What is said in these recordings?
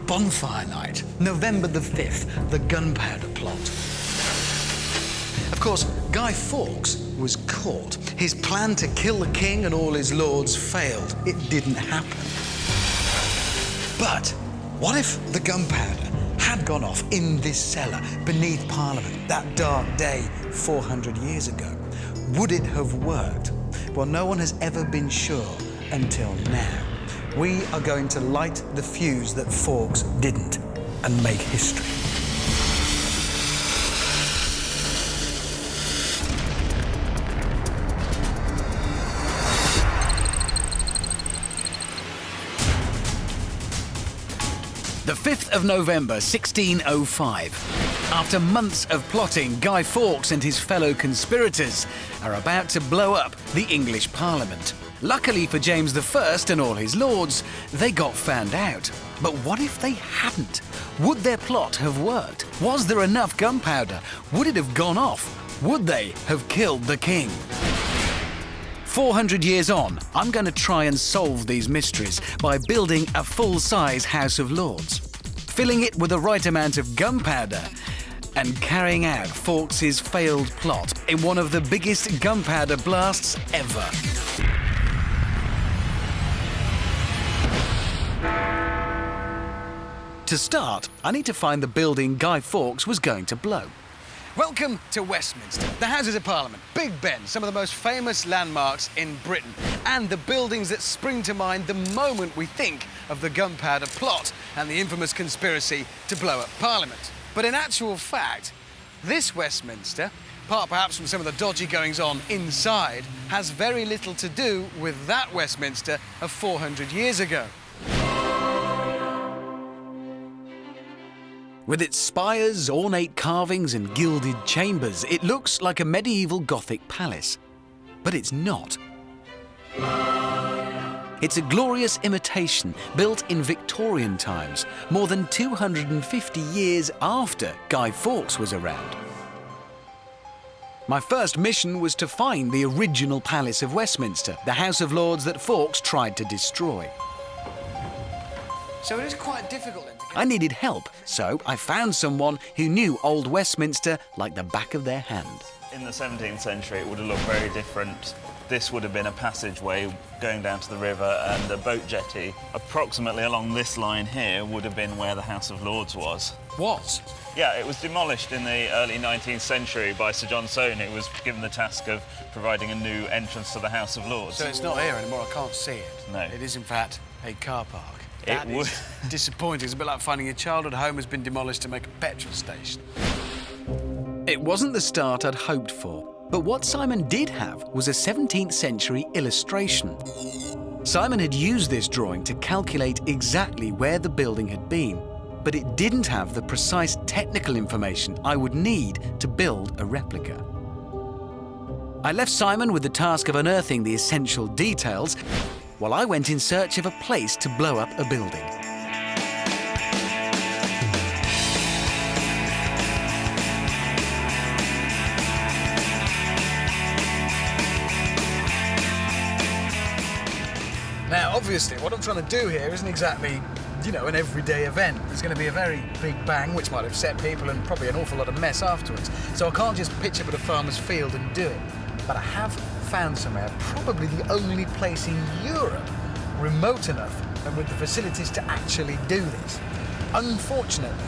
Bonfire night, November the 5th, the Gunpowder Plot. Of course, Guy Fawkes was caught. His plan to kill the king and all his lords failed. It didn't happen. But what if the gunpowder had gone off in this cellar beneath Parliament that dark day 400 years ago? Would it have worked? Well, no one has ever been sure until now. We are going to light the fuse that Fawkes didn't and make history. The 5th of November, 1605. After months of plotting, Guy Fawkes and his fellow conspirators are about to blow up the English Parliament. Luckily for James I and all his lords, they got found out. But what if they hadn't? Would their plot have worked? Was there enough gunpowder? Would it have gone off? Would they have killed the king? 400 years on, I'm going to try and solve these mysteries by building a full-size House of Lords, filling it with the right amount of gunpowder, and carrying out Fawkes' failed plot in one of the biggest gunpowder blasts ever. To start, I need to find the building Guy Fawkes was going to blow. Welcome to Westminster, the Houses of Parliament, Big Ben, some of the most famous landmarks in Britain, and the buildings that spring to mind the moment we think of the gunpowder plot and the infamous conspiracy to blow up Parliament. But in actual fact, this Westminster, apart perhaps from some of the dodgy goings-on inside, has very little to do with that Westminster of 400 years ago. With its spires, ornate carvings and gilded chambers, it looks like a medieval Gothic palace. But it's not. It's a glorious imitation built in Victorian times, more than 250 years after Guy Fawkes was around. My first mission was to find the original Palace of Westminster, the House of Lords that Fawkes tried to destroy. So it is quite difficult then. I needed help, so I found someone who knew Old Westminster like the back of their hand. In the 17th century, it would have looked very different. This would have been a passageway going down to the river, and a boat jetty approximately along this line here would have been where the House of Lords was. Was? Yeah, it was demolished in the early 19th century by Sir John Soane, who was given the task of providing a new entrance to the House of Lords. So it's not here anymore, I can't see it. No. It is, in fact, a car park. That It would. is disappointing. It's a bit like finding your childhood home has been demolished to make a petrol station. It wasn't the start I'd hoped for, but what Simon did have was a 17th century illustration. Simon had used this drawing to calculate exactly where the building had been, but it didn't have the precise technical information I would need to build a replica. I left Simon with the task of unearthing the essential details, while I went in search of a place to blow up a building. Now, obviously, what I'm trying to do here isn't exactly, you know, an everyday event. There's going to be a very big bang, which might upset people, and probably an awful lot of mess afterwards. So I can't just pitch up at a farmer's field and do it. But I have found somewhere, probably the only place in Europe, remote enough and with the facilities to actually do this. Unfortunately,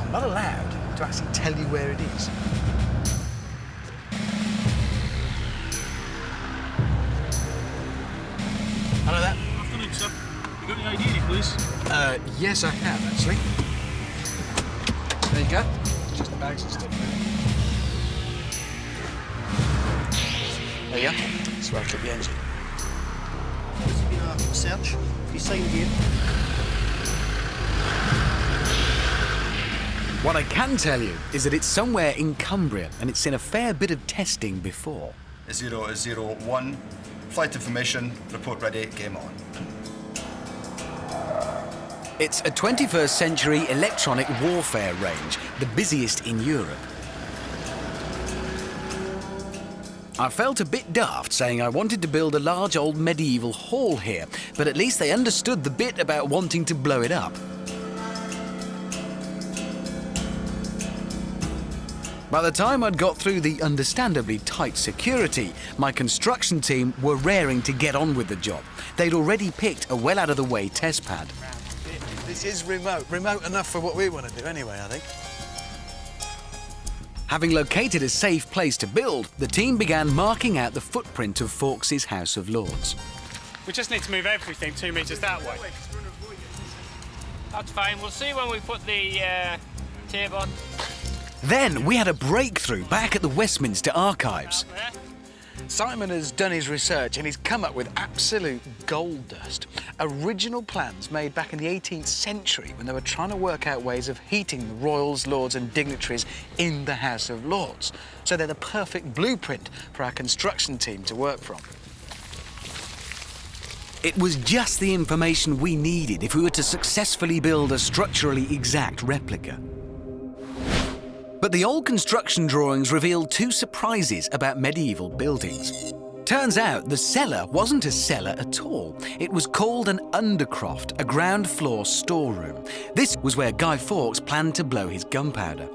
I'm not allowed to actually tell you where it is. Hello there. Afternoon, sir. You got any ID, please? Yes, I have, actually. There you go. Just the bags and stuff. There you go. That's where I keep the engine. Has it been a search? Have you signed here? What I can tell you is that it's somewhere in Cumbria, and it's seen a fair bit of testing before. 001, flight information, report ready, game on. It's a 21st century electronic warfare range, the busiest in Europe. I felt a bit daft saying I wanted to build a large old medieval hall here, but at least they understood the bit about wanting to blow it up. By the time I'd got through the understandably tight security, my construction team were raring to get on with the job. They'd already picked a well-out-of-the-way test pad. This is remote. Remote enough for what we want to do anyway, I think. Having located a safe place to build, the team began marking out the footprint of Fawkes' House of Lords. We just need to move everything 2 metres that way. That's fine. We'll see when we put the tape on. Then we had a breakthrough back at the Westminster Archives. Simon has done his research and he's come up with absolute gold dust. Original plans made back in the 18th century when they were trying to work out ways of heating the royals, lords and dignitaries in the House of Lords. So they're the perfect blueprint for our construction team to work from. It was just the information we needed if we were to successfully build a structurally exact replica. But the old construction drawings revealed two surprises about medieval buildings. Turns out the cellar wasn't a cellar at all. It was called an undercroft, a ground floor storeroom. This was where Guy Fawkes planned to blow his gunpowder.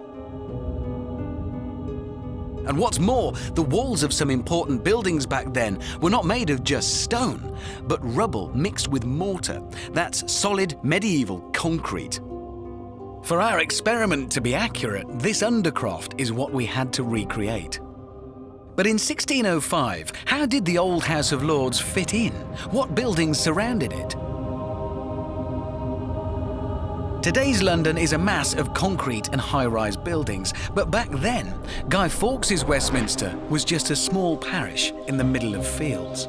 And what's more, the walls of some important buildings back then were not made of just stone, but rubble mixed with mortar. That's solid medieval concrete. For our experiment to be accurate, this undercroft is what we had to recreate. But in 1605, how did the old House of Lords fit in? What buildings surrounded it? Today's London is a mass of concrete and high-rise buildings, but back then, Guy Fawkes' Westminster was just a small parish in the middle of fields.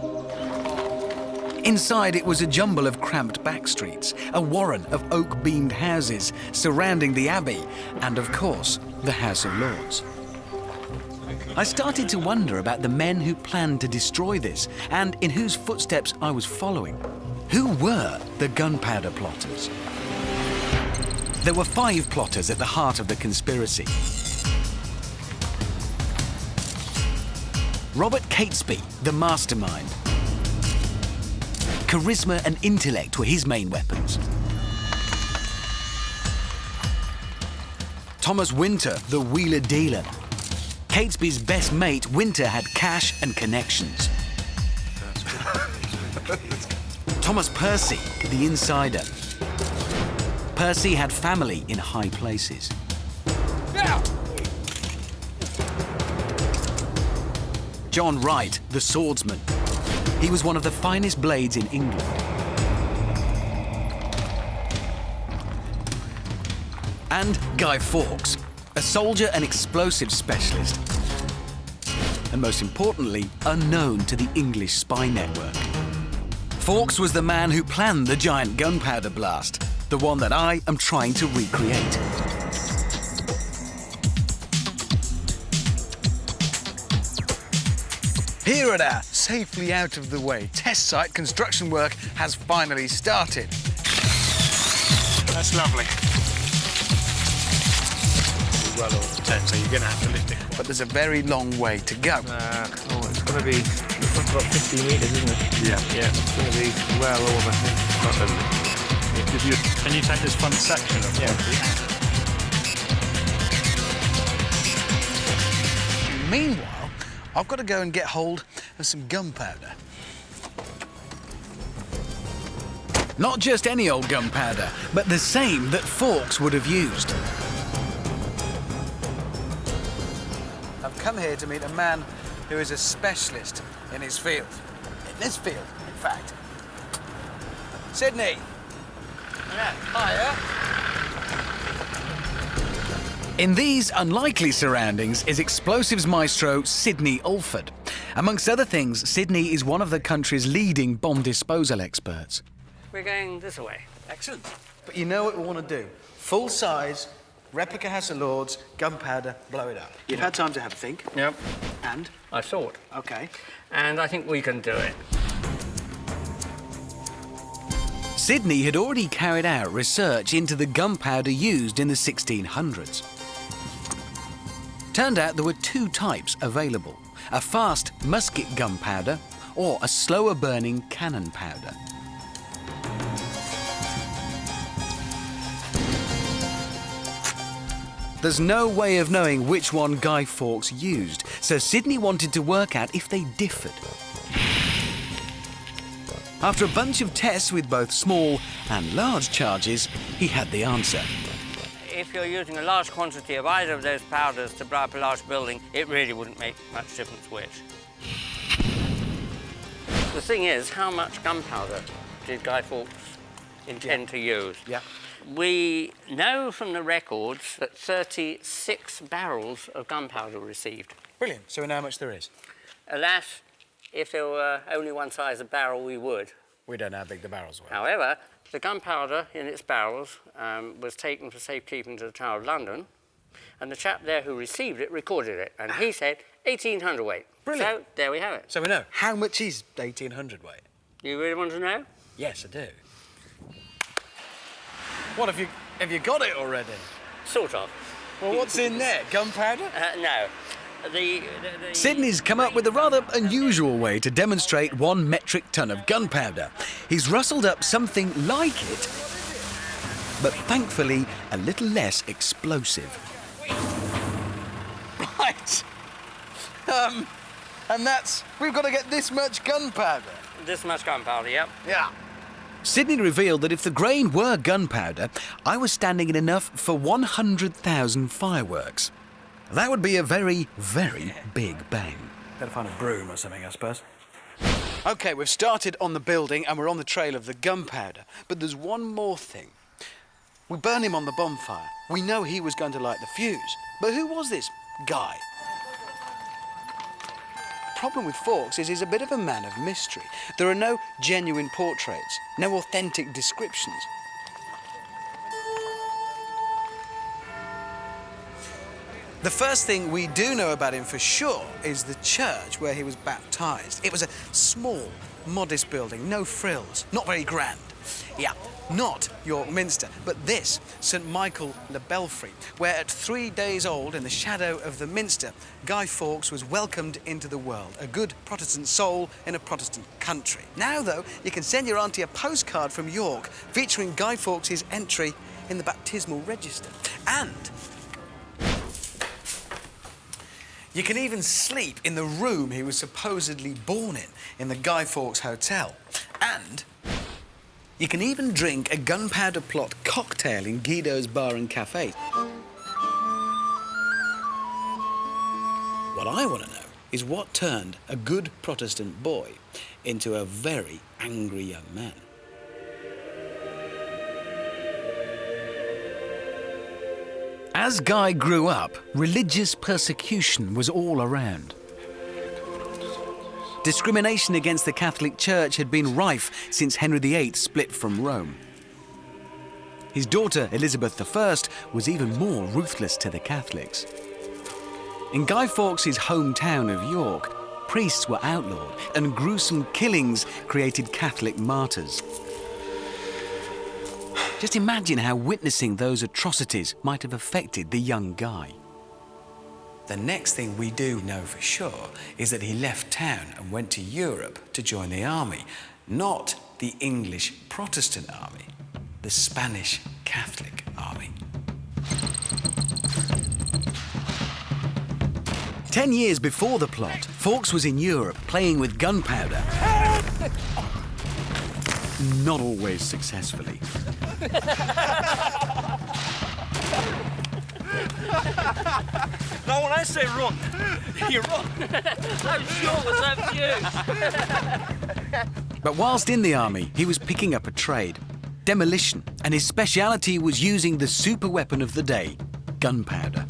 Inside, it was a jumble of cramped back streets, a warren of oak-beamed houses surrounding the Abbey, and of course, the House of Lords. I started to wonder about the men who planned to destroy this, and in whose footsteps I was following. Who were the gunpowder plotters? There were 5 plotters at the heart of the conspiracy. Robert Catesby, the mastermind. Charisma and intellect were his main weapons. Thomas Winter, the wheeler-dealer. Catesby's best mate, Winter, had cash and connections. Thomas Percy, the insider. Percy had family in high places. John Wright, the swordsman. He was one of the finest blades in England. And Guy Fawkes, a soldier and explosive specialist. And most importantly, unknown to the English spy network. Fawkes was the man who planned the giant gunpowder blast, the one that I am trying to recreate. Here at our safely out of the way test site, construction work has finally started. That's lovely. Well over 10, so you're going to have to lift it. But there's a very long way to go. It's going to be about 15 metres, isn't it? Yeah. It's going to be well over here. Can you take this front section of Meanwhile, I've got to go and get hold of some gunpowder. Not just any old gunpowder, but the same that Fawkes would have used. I've come here to meet a man who is a specialist in his field. In this field, in fact. Sydney. Yeah. Hiya. In these unlikely surroundings is explosives maestro Sydney Alford. Amongst other things, Sydney is one of the country's leading bomb disposal experts. We're going this way. Excellent. But you know what we want to do? Full size, replica House of Lords, gunpowder, blow it up. You've had time to have a think. Yep. And? I thought. OK. And I think we can do it. Sydney had already carried out research into the gunpowder used in the 1600s. Turned out there were 2 types available, a fast musket gunpowder or a slower burning cannon powder. There's no way of knowing which one Guy Fawkes used, so Sidney wanted to work out if they differed. After a bunch of tests with both small and large charges, he had the answer. If you're using a large quantity of either of those powders to blow up a large building, it really wouldn't make much difference which. The thing is, how much gunpowder did Guy Fawkes intend to use? Yeah. We know from the records that 36 barrels of gunpowder were received. Brilliant. So we know how much there is. Alas, if there were only one size of barrel, we would. We don't know how big the barrels were. However, the gunpowder in its barrels was taken for safekeeping to the Tower of London, and the chap there who received it recorded it, and he said 1,800 weight. Brilliant. So there we have it. So we know. How much is 1,800 weight? You really want to know? Yes, I do. What, have you got it already? Sort of. Well, what's in there? Gunpowder? No. Sidney's come up with a rather unusual way to demonstrate 1 metric ton of gunpowder. He's rustled up something like it, but thankfully a little less explosive. Right. And that's... We've got to get this much gunpowder. This much gunpowder, yep. Yeah. Sidney revealed that if the grain were gunpowder, I was standing in enough for 100,000 fireworks. That would be a very, very big bang. Better find a broom or something, I suppose. OK, we've started on the building and we're on the trail of the gunpowder. But there's one more thing. We burn him on the bonfire. We know he was going to light the fuse. But who was this guy? Problem with Fawkes is he's a bit of a man of mystery. There are no genuine portraits, no authentic descriptions. The first thing we do know about him for sure is the church where he was baptised. It was a small, modest building, no frills, not very grand. Yeah, not York Minster, but this, St Michael le Belfry, where at 3 days old, in the shadow of the Minster, Guy Fawkes was welcomed into the world, a good Protestant soul in a Protestant country. Now, though, you can send your auntie a postcard from York featuring Guy Fawkes' entry in the baptismal register. And you can even sleep in the room he was supposedly born in the Guy Fawkes Hotel. And you can even drink a gunpowder plot cocktail in Guido's Bar and Cafe. What I want to know is what turned a good Protestant boy into a very angry young man. As Guy grew up, religious persecution was all around. Discrimination against the Catholic Church had been rife since Henry VIII split from Rome. His daughter, Elizabeth I, was even more ruthless to the Catholics. In Guy Fawkes' hometown of York, priests were outlawed and gruesome killings created Catholic martyrs. Just imagine how witnessing those atrocities might have affected the young Guy. The next thing we do know for sure is that he left town and went to Europe to join the army. Not the English Protestant army, the Spanish Catholic army. 10 years before the plot, Fawkes was in Europe playing with gunpowder. Not always successfully. No, when I say run, you run. How short was that fuse? But whilst in the army, he was picking up a trade, demolition, and his speciality was using the super weapon of the day, gunpowder.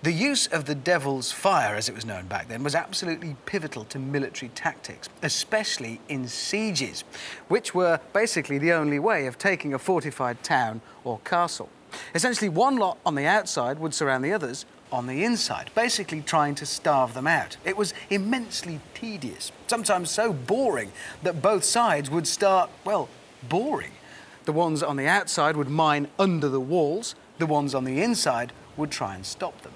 The use of the Devil's Fire, as it was known back then, was absolutely pivotal to military tactics, especially in sieges, which were basically the only way of taking a fortified town or castle. Essentially, one lot on the outside would surround the others on the inside, basically trying to starve them out. It was immensely tedious, sometimes so boring that both sides would start, well, boring. The ones on the outside would mine under the walls, the ones on the inside would try and stop them.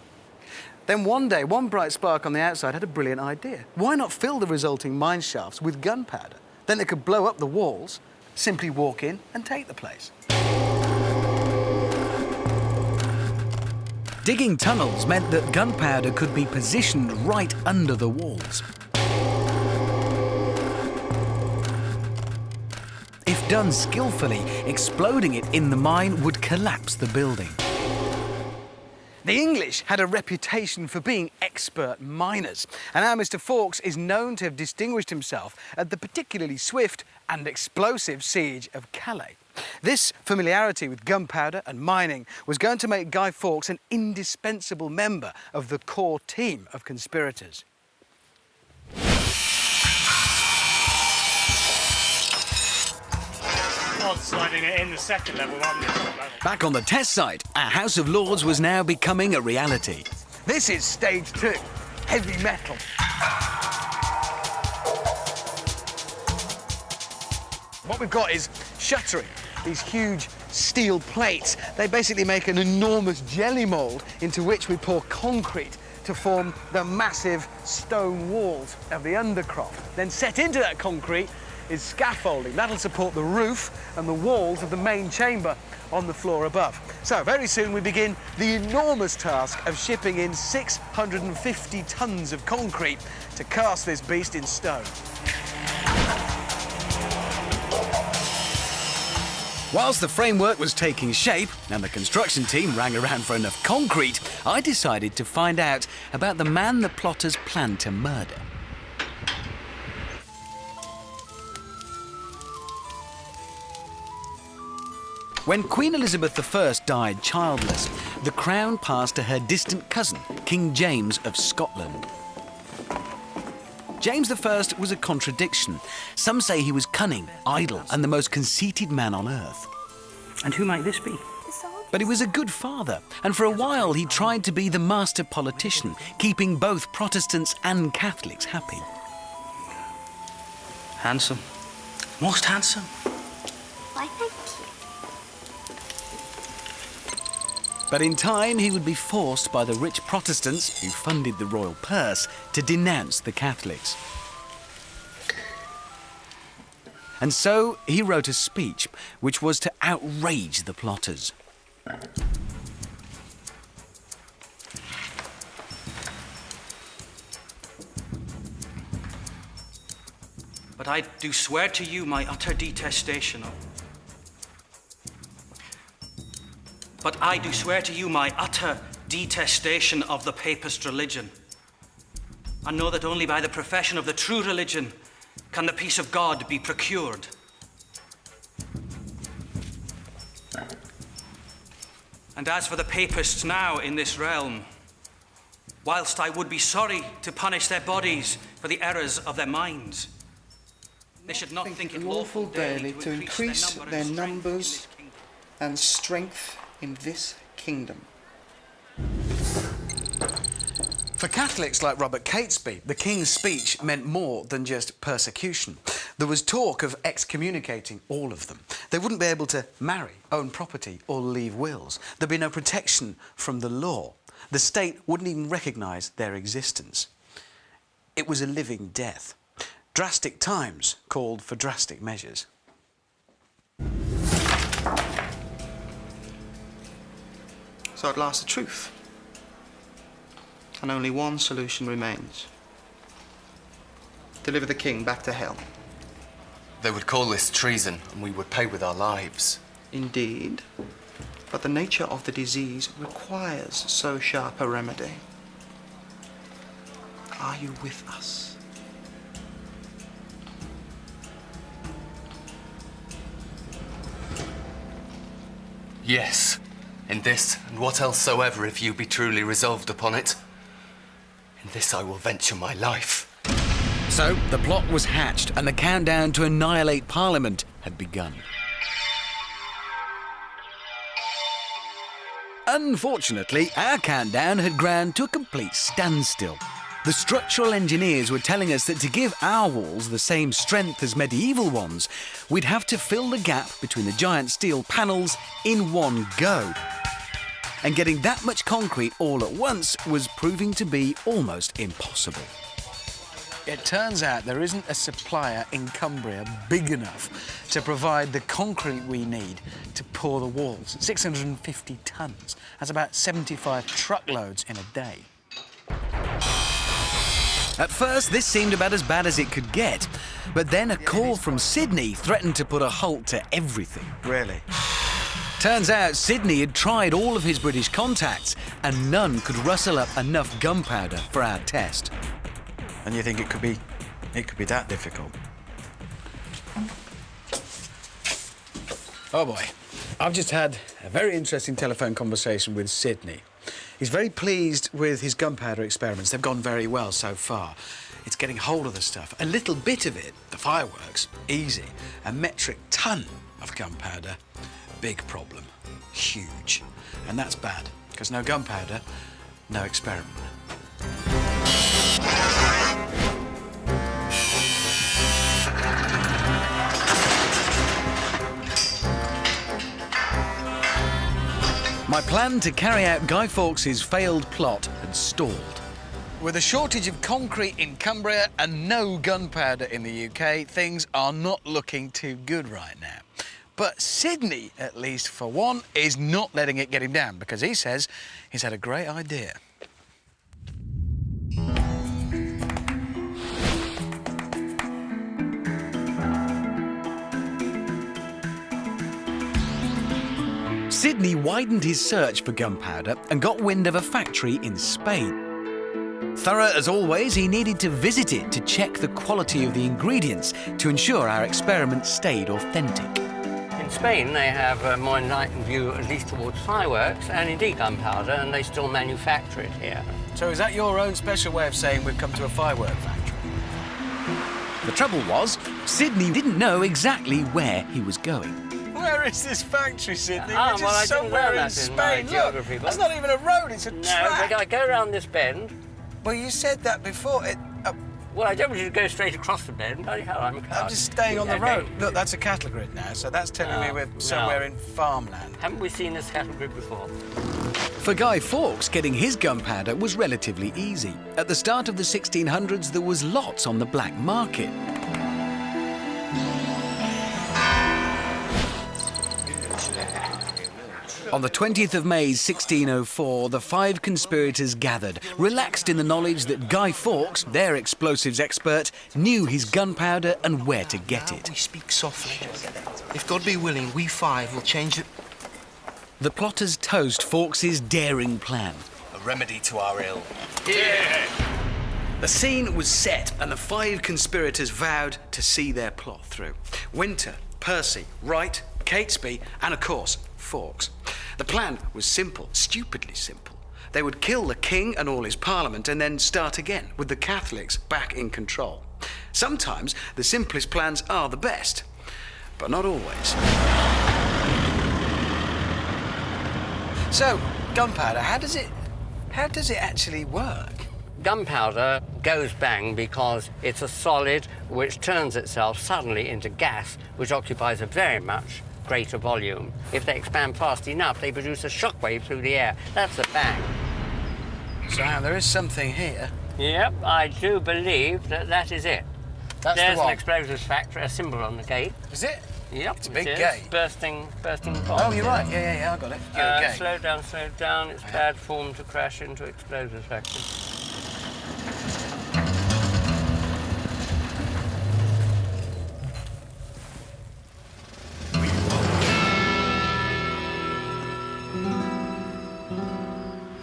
Then one day, one bright spark on the outside had a brilliant idea. Why not fill the resulting mine shafts with gunpowder? Then they could blow up the walls, simply walk in and take the place. Digging tunnels meant that gunpowder could be positioned right under the walls. If done skillfully, exploding it in the mine would collapse the building. The English had a reputation for being expert miners, and our Mr. Fawkes is known to have distinguished himself at the particularly swift and explosive siege of Calais. This familiarity with gunpowder and mining was going to make Guy Fawkes an indispensable member of the core team of conspirators. Sliding it in the second level rather than the top level. Back on the test site, our House of Lords was now becoming a reality. This is stage 2, heavy metal. What we've got is shuttering, these huge steel plates. They basically make an enormous jelly mould into which we pour concrete to form the massive stone walls of the undercroft. Then set into that concrete is scaffolding. That'll support the roof and the walls of the main chamber on the floor above. So very soon we begin the enormous task of shipping in 650 tons of concrete to cast this beast in stone. Whilst the framework was taking shape and the construction team rang around for enough concrete, I decided to find out about the man the plotters planned to murder. When Queen Elizabeth I died childless, the crown passed to her distant cousin, King James of Scotland. James I was a contradiction. Some say he was cunning, idle, and the most conceited man on earth. And who might this be? But he was a good father, and for a while he tried to be the master politician, keeping both Protestants and Catholics happy. Handsome. Most handsome. Why, thank you. But in time, he would be forced by the rich Protestants, who funded the royal purse, to denounce the Catholics. And so he wrote a speech which was to outrage the plotters. But I do swear to you my utter detestation of... But I do swear to you my utter detestation of the papist religion, and know that only by the profession of the true religion can the peace of God be procured. And as for the papists now in this realm, whilst I would be sorry to punish their bodies for the errors of their minds, they should not think it lawful daily to increase their numbers and strength in this kingdom. For Catholics like Robert Catesby, the King's speech meant more than just persecution. There was talk of excommunicating all of them. They wouldn't be able to marry, own property, or leave wills. There'd be no protection from the law. The state wouldn't even recognise their existence. It was a living death. Drastic times called for drastic measures. So at last the truth. And only one solution remains. Deliver the king back to hell. They would call this treason, and we would pay with our lives. Indeed. But the nature of the disease requires so sharp a remedy. Are you with us? Yes. In this, and what else soever, if you be truly resolved upon it. In this I will venture my life. So the plot was hatched and the countdown to annihilate Parliament had begun. Unfortunately, our countdown had ground to a complete standstill. The structural engineers were telling us that to give our walls the same strength as medieval ones, we'd have to fill the gap between the giant steel panels in one go. And getting that much concrete all at once was proving to be almost impossible. It turns out there isn't a supplier in Cumbria big enough to provide the concrete we need to pour the walls. 650 tonnes. That's about 75 truckloads in a day. At first, this seemed about as bad as it could get. But then a call from Sydney threatened to put a halt to everything. Really? Turns out Sydney had tried all of his British contacts and none could rustle up enough gunpowder for our test. And you think it could be that difficult? Oh boy, I've just had a very interesting telephone conversation with Sydney. He's very pleased with his gunpowder experiments. They've gone very well so far. It's getting hold of the stuff. A little bit of it, the fireworks, easy. A metric ton of gunpowder, big problem, huge. And that's bad, because no gunpowder, no experiment. My plan to carry out Guy Fawkes' failed plot had stalled. With a shortage of concrete in Cumbria and no gunpowder in the UK, things are not looking too good right now. But Sydney, at least for one, is not letting it get him down because he says he's had a great idea. Sydney widened his search for gunpowder and got wind of a factory in Spain. Thorough as always, he needed to visit it to check the quality of the ingredients to ensure our experiment stayed authentic. In Spain, they have a more enlightened view, at least towards fireworks, and indeed gunpowder, and they still manufacture it here. So is that your own special way of saying we've come to a firework factory? The trouble was, Sydney didn't know exactly where he was going. Where is this factory, Sydney? Ah, We're just well, I didn't somewhere learn in that in Spain. my Look, geography book. that's not even a road, it's a track. No, but I go around this bend. Well, you said that before. Well, I don't want you to go straight across the bend. Bloody hell, I'm a coward. I'm just staying on the Okay. road. Look, that's a cattle grid now, so that's telling me we're somewhere in farmland. Haven't we seen this cattle grid before? For Guy Fawkes, getting his gunpowder was relatively easy. At the start of the 1600s, there was lots on the black market. On the 20th of May 1604, the 5 conspirators gathered, relaxed in the knowledge that Guy Fawkes, their explosives expert, knew his gunpowder and where to get it. We speak softly. If God be willing, we 5 will change it. The plotters toast Fawkes' daring plan. A remedy to our ill. The scene was set and the 5 conspirators vowed to see their plot through. Winter, Percy, Wright, Catesby, and of course, Fawkes. The plan was simple, stupidly simple. They would kill the king and all his parliament and then start again, with the Catholics back in control. Sometimes the simplest plans are the best, but not always. So, gunpowder, how does it actually work? Gunpowder goes bang because it's a solid which turns itself suddenly into gas, which occupies a very much greater volume. If they expand fast enough, they produce a shockwave through the air. That's a bang. So there is something here. Yep, I do believe that is it. That's There's the one. an explosives factory, a symbol on the gate. Is it? Yep, It's a big it is. gate. Bursting bomb. Oh, you're right. Yeah, I got it. Gate. Slow down. It's bad form to crash into explosives factory.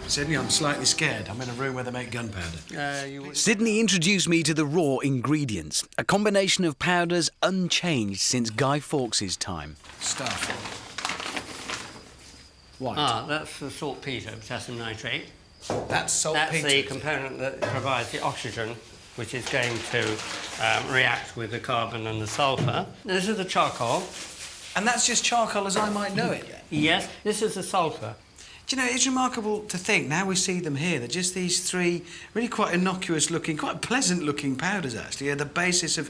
Sydney, I'm slightly scared. I'm in a room where they make gunpowder. Sydney introduced me to the raw ingredients, a combination of powders unchanged since Guy Fawkes' time. Stuff. White. Ah, that's the saltpeter, potassium nitrate. That's saltpeter. That's the component that provides the oxygen, which is going to react with the carbon and the sulphur. This is the charcoal. And that's just charcoal as I might know it? Yes, this is the sulphur. Do you know, it's remarkable to think, now we see them here, that just these 3 really quite innocuous-looking, quite pleasant-looking powders, actually, are the basis of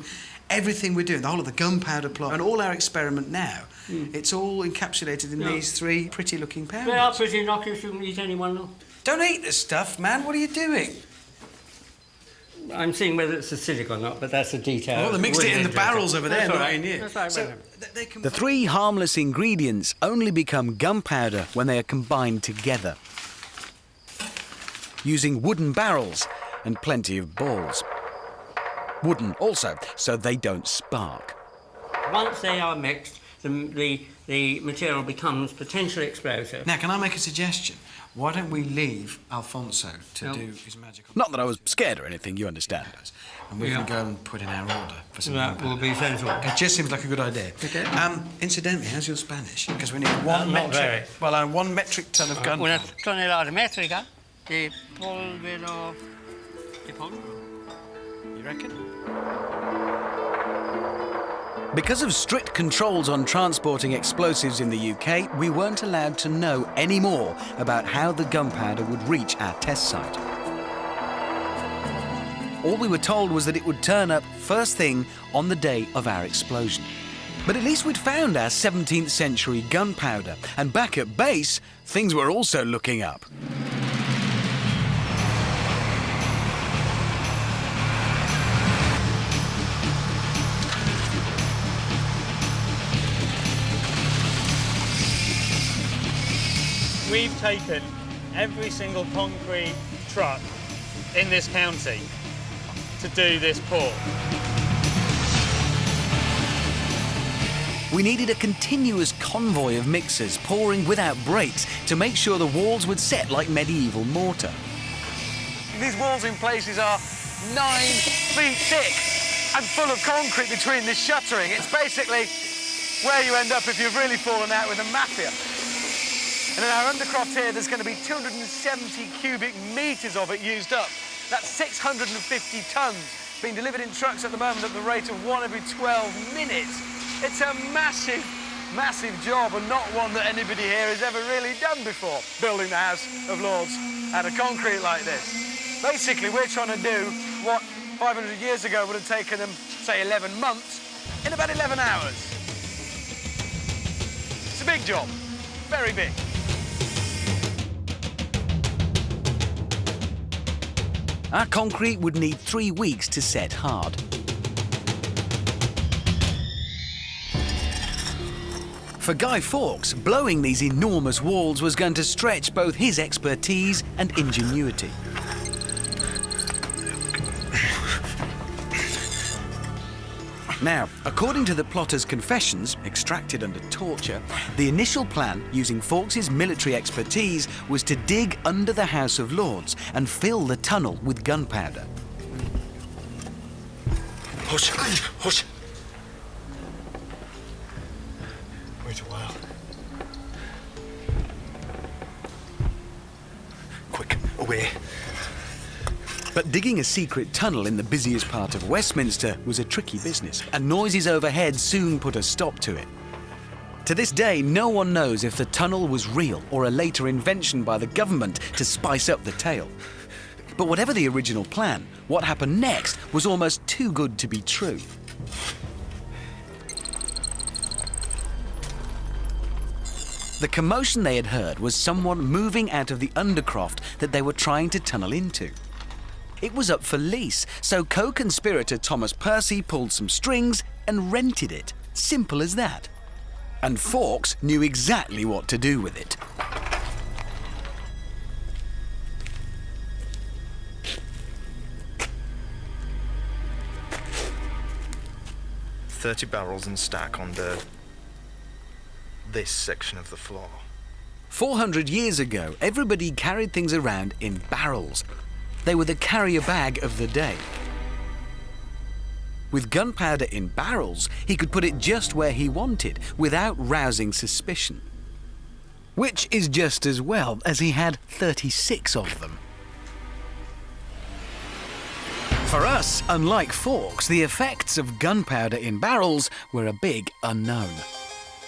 everything we're doing, the whole of the gunpowder plot, and all our experiment now. It's all encapsulated in these 3 pretty-looking powders. They are pretty innocuous. You can eat any one. Don't eat this stuff, man. What are you doing? I'm seeing whether it's acidic or not, but that's a detail. Well, they mixed it in the barrels over there, That's all not right. in here. That's right. So The three harmless ingredients only become gunpowder when they are combined together, using wooden barrels and plenty of balls. Wooden also, so they don't spark. Once they are mixed, the material becomes potentially explosive. Now, can I make a suggestion? Why don't we leave Alfonso to do his magic? Not that I was scared or anything, you understand. And we can go and put in our order for some That will be sensible. It just seems like a good idea. Okay. Incidentally, how's your Spanish? Because we need Not very. one metric ton of gunpowder. Una tonelada métrica de polvo. You reckon? Because of strict controls on transporting explosives in the UK, we weren't allowed to know any more about how the gunpowder would reach our test site. All we were told was that it would turn up first thing on the day of our explosion. But at least we'd found our 17th century gunpowder, and back at base, things were also looking up. We've taken every single concrete truck in this county to do this pour. We needed a continuous convoy of mixers pouring without breaks to make sure the walls would set like medieval mortar. These walls in places are 9 feet thick and full of concrete between the shuttering. It's basically where you end up if you've really fallen out with the mafia. And in our undercroft here, there's going to be 270 cubic metres of it used up. That's 650 tonnes being delivered in trucks at the moment at the rate of 1 every 12 minutes. It's a massive, massive job, and not one that anybody here has ever really done before, building the House of Lords out of concrete like this. Basically, we're trying to do what 500 years ago would have taken them, say, 11 months, in about 11 hours. It's a big job, very big. Our concrete would need 3 weeks to set hard. For Guy Fawkes, blowing these enormous walls was going to stretch both his expertise and ingenuity. Now, according to the plotter's confessions, extracted under torture, the initial plan, using Fawkes' military expertise, was to dig under the House of Lords and fill the tunnel with gunpowder. Hush, hush. Wait a while. Quick, away. But digging a secret tunnel in the busiest part of Westminster was a tricky business, and noises overhead soon put a stop to it. To this day, no one knows if the tunnel was real or a later invention by the government to spice up the tale. But whatever the original plan, what happened next was almost too good to be true. The commotion they had heard was someone moving out of the undercroft that they were trying to tunnel into. It was up for lease, so co-conspirator Thomas Percy pulled some strings and rented it. Simple as that. And Fawkes knew exactly what to do with it. "30 barrels in stack on this section of the floor." 400 years ago, everybody carried things around in barrels. They were the carrier bag of the day. With gunpowder in barrels, he could put it just where he wanted without rousing suspicion. Which is just as well, as he had 36 of them. For us, unlike Fawkes, the effects of gunpowder in barrels were a big unknown.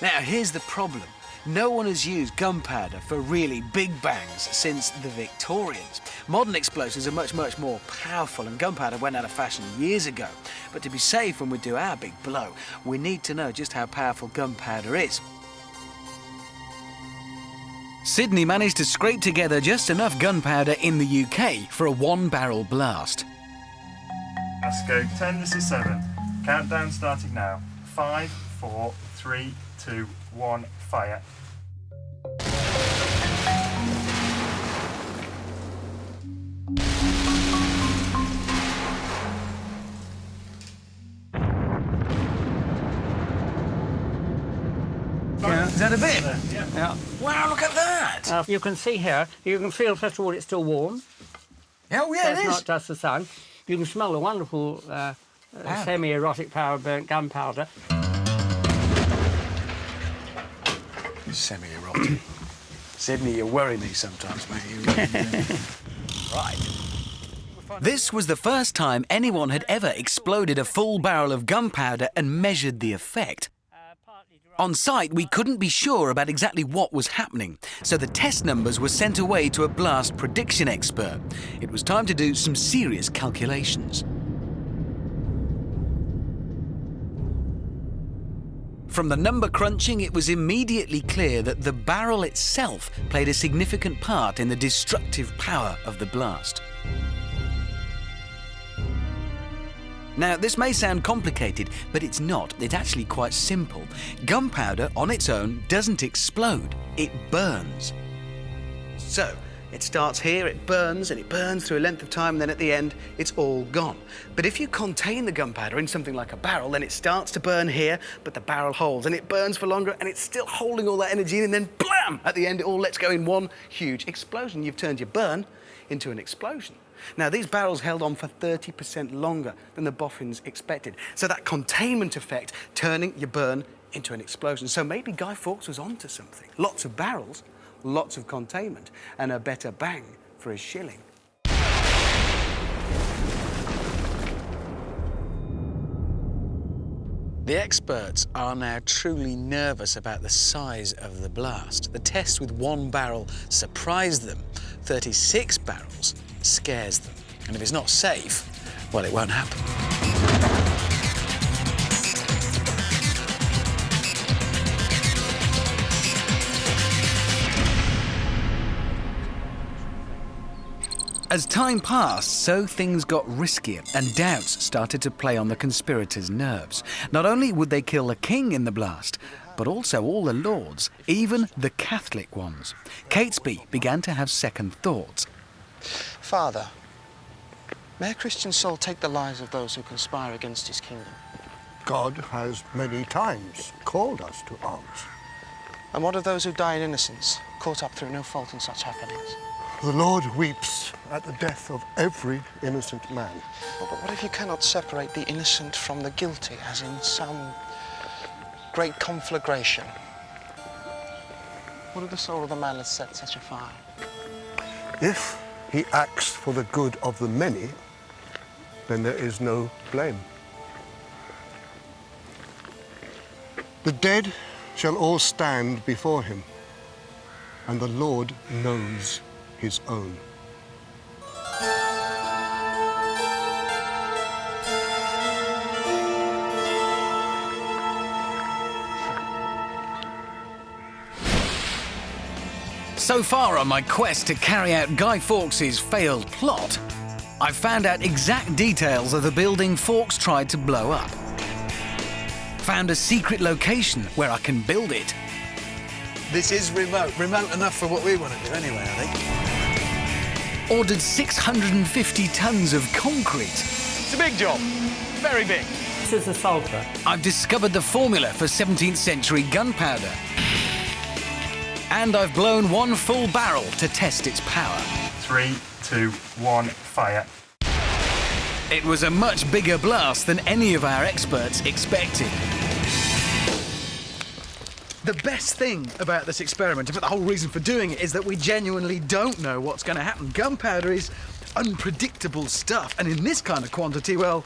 Now, here's the problem. No one has used gunpowder for really big bangs since the Victorians. Modern explosives are much, much more powerful, and gunpowder went out of fashion years ago. But to be safe when we do our big blow, we need to know just how powerful gunpowder is. Sydney managed to scrape together just enough gunpowder in the UK for a 1-barrel blast. Let's go 10, this is 7. Countdown starting now. 5, 4, 3, 2, 1, fire. Is that a bit? Yeah. Wow, look at that! You can see here, you can feel, first of all, it's still warm. Oh, yeah, It's it is. not just the sun. You can smell the wonderful semi-erotic power of burnt gunpowder. Semi-erotic. Sydney, you worry me sometimes, mate. You really do. Right. This was the first time anyone had ever exploded a full barrel of gunpowder and measured the effect. On site, we couldn't be sure about exactly what was happening, so the test numbers were sent away to a blast prediction expert. It was time to do some serious calculations. From the number crunching, it was immediately clear that the barrel itself played a significant part in the destructive power of the blast. Now, this may sound complicated, but it's not. It's actually quite simple. Gunpowder on its own doesn't explode, it burns. So, it starts here, it burns, and it burns through a length of time, and then at the end, it's all gone. But if you contain the gunpowder in something like a barrel, then it starts to burn here, but the barrel holds, and it burns for longer, and it's still holding all that energy, and then blam! At the end, it all lets go in one huge explosion. You've turned your burn into an explosion. Now, these barrels held on for 30% longer than the boffins expected. So that containment effect, turning your burn into an explosion. So maybe Guy Fawkes was onto something. Lots of barrels, lots of containment, and a better bang for his shilling. The experts are now truly nervous about the size of the blast. The test with one barrel surprised them. 36 barrels scares them. And if it's not safe, well, it won't happen. As time passed, so things got riskier and doubts started to play on the conspirators' nerves. Not only would they kill the king in the blast, but also all the lords, even the Catholic ones. Catesby began to have second thoughts. Father, may a Christian soul take the lives of those who conspire against his kingdom? God has many times called us to arms. And what of those who die in innocence, caught up through no fault in such happenings? The Lord weeps at the death of every innocent man. Well, but what if you cannot separate the innocent from the guilty, as in some great conflagration? What if the soul of the man has set such a fire? If he acts for the good of the many, then there is no blame. The dead shall all stand before him, and the Lord knows his own. So far on my quest to carry out Guy Fawkes' failed plot, I've found out exact details of the building Fawkes tried to blow up. Found a secret location where I can build it. This is remote. Remote enough for what we want to do anyway, I think. Ordered 650 tons of concrete. It's a big job. Very big. This is a sulphur. I've discovered the formula for 17th century gunpowder. And I've blown one full barrel to test its power. 3, 2, 1, fire. It was a much bigger blast than any of our experts expected. The best thing about this experiment, but the whole reason for doing it, is that we genuinely don't know what's going to happen. Gunpowder is unpredictable stuff, and in this kind of quantity, well,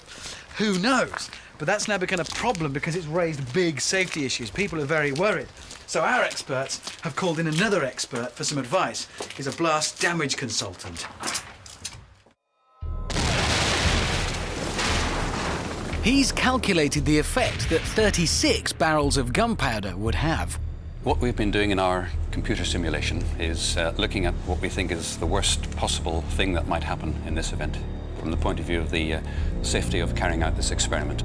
who knows? But that's now become a problem because it's raised big safety issues. People are very worried. So our experts have called in another expert for some advice. He's a blast damage consultant. He's calculated the effect that 36 barrels of gunpowder would have. What we've been doing in our computer simulation is looking at what we think is the worst possible thing that might happen in this event. from the point of view of the safety of carrying out this experiment.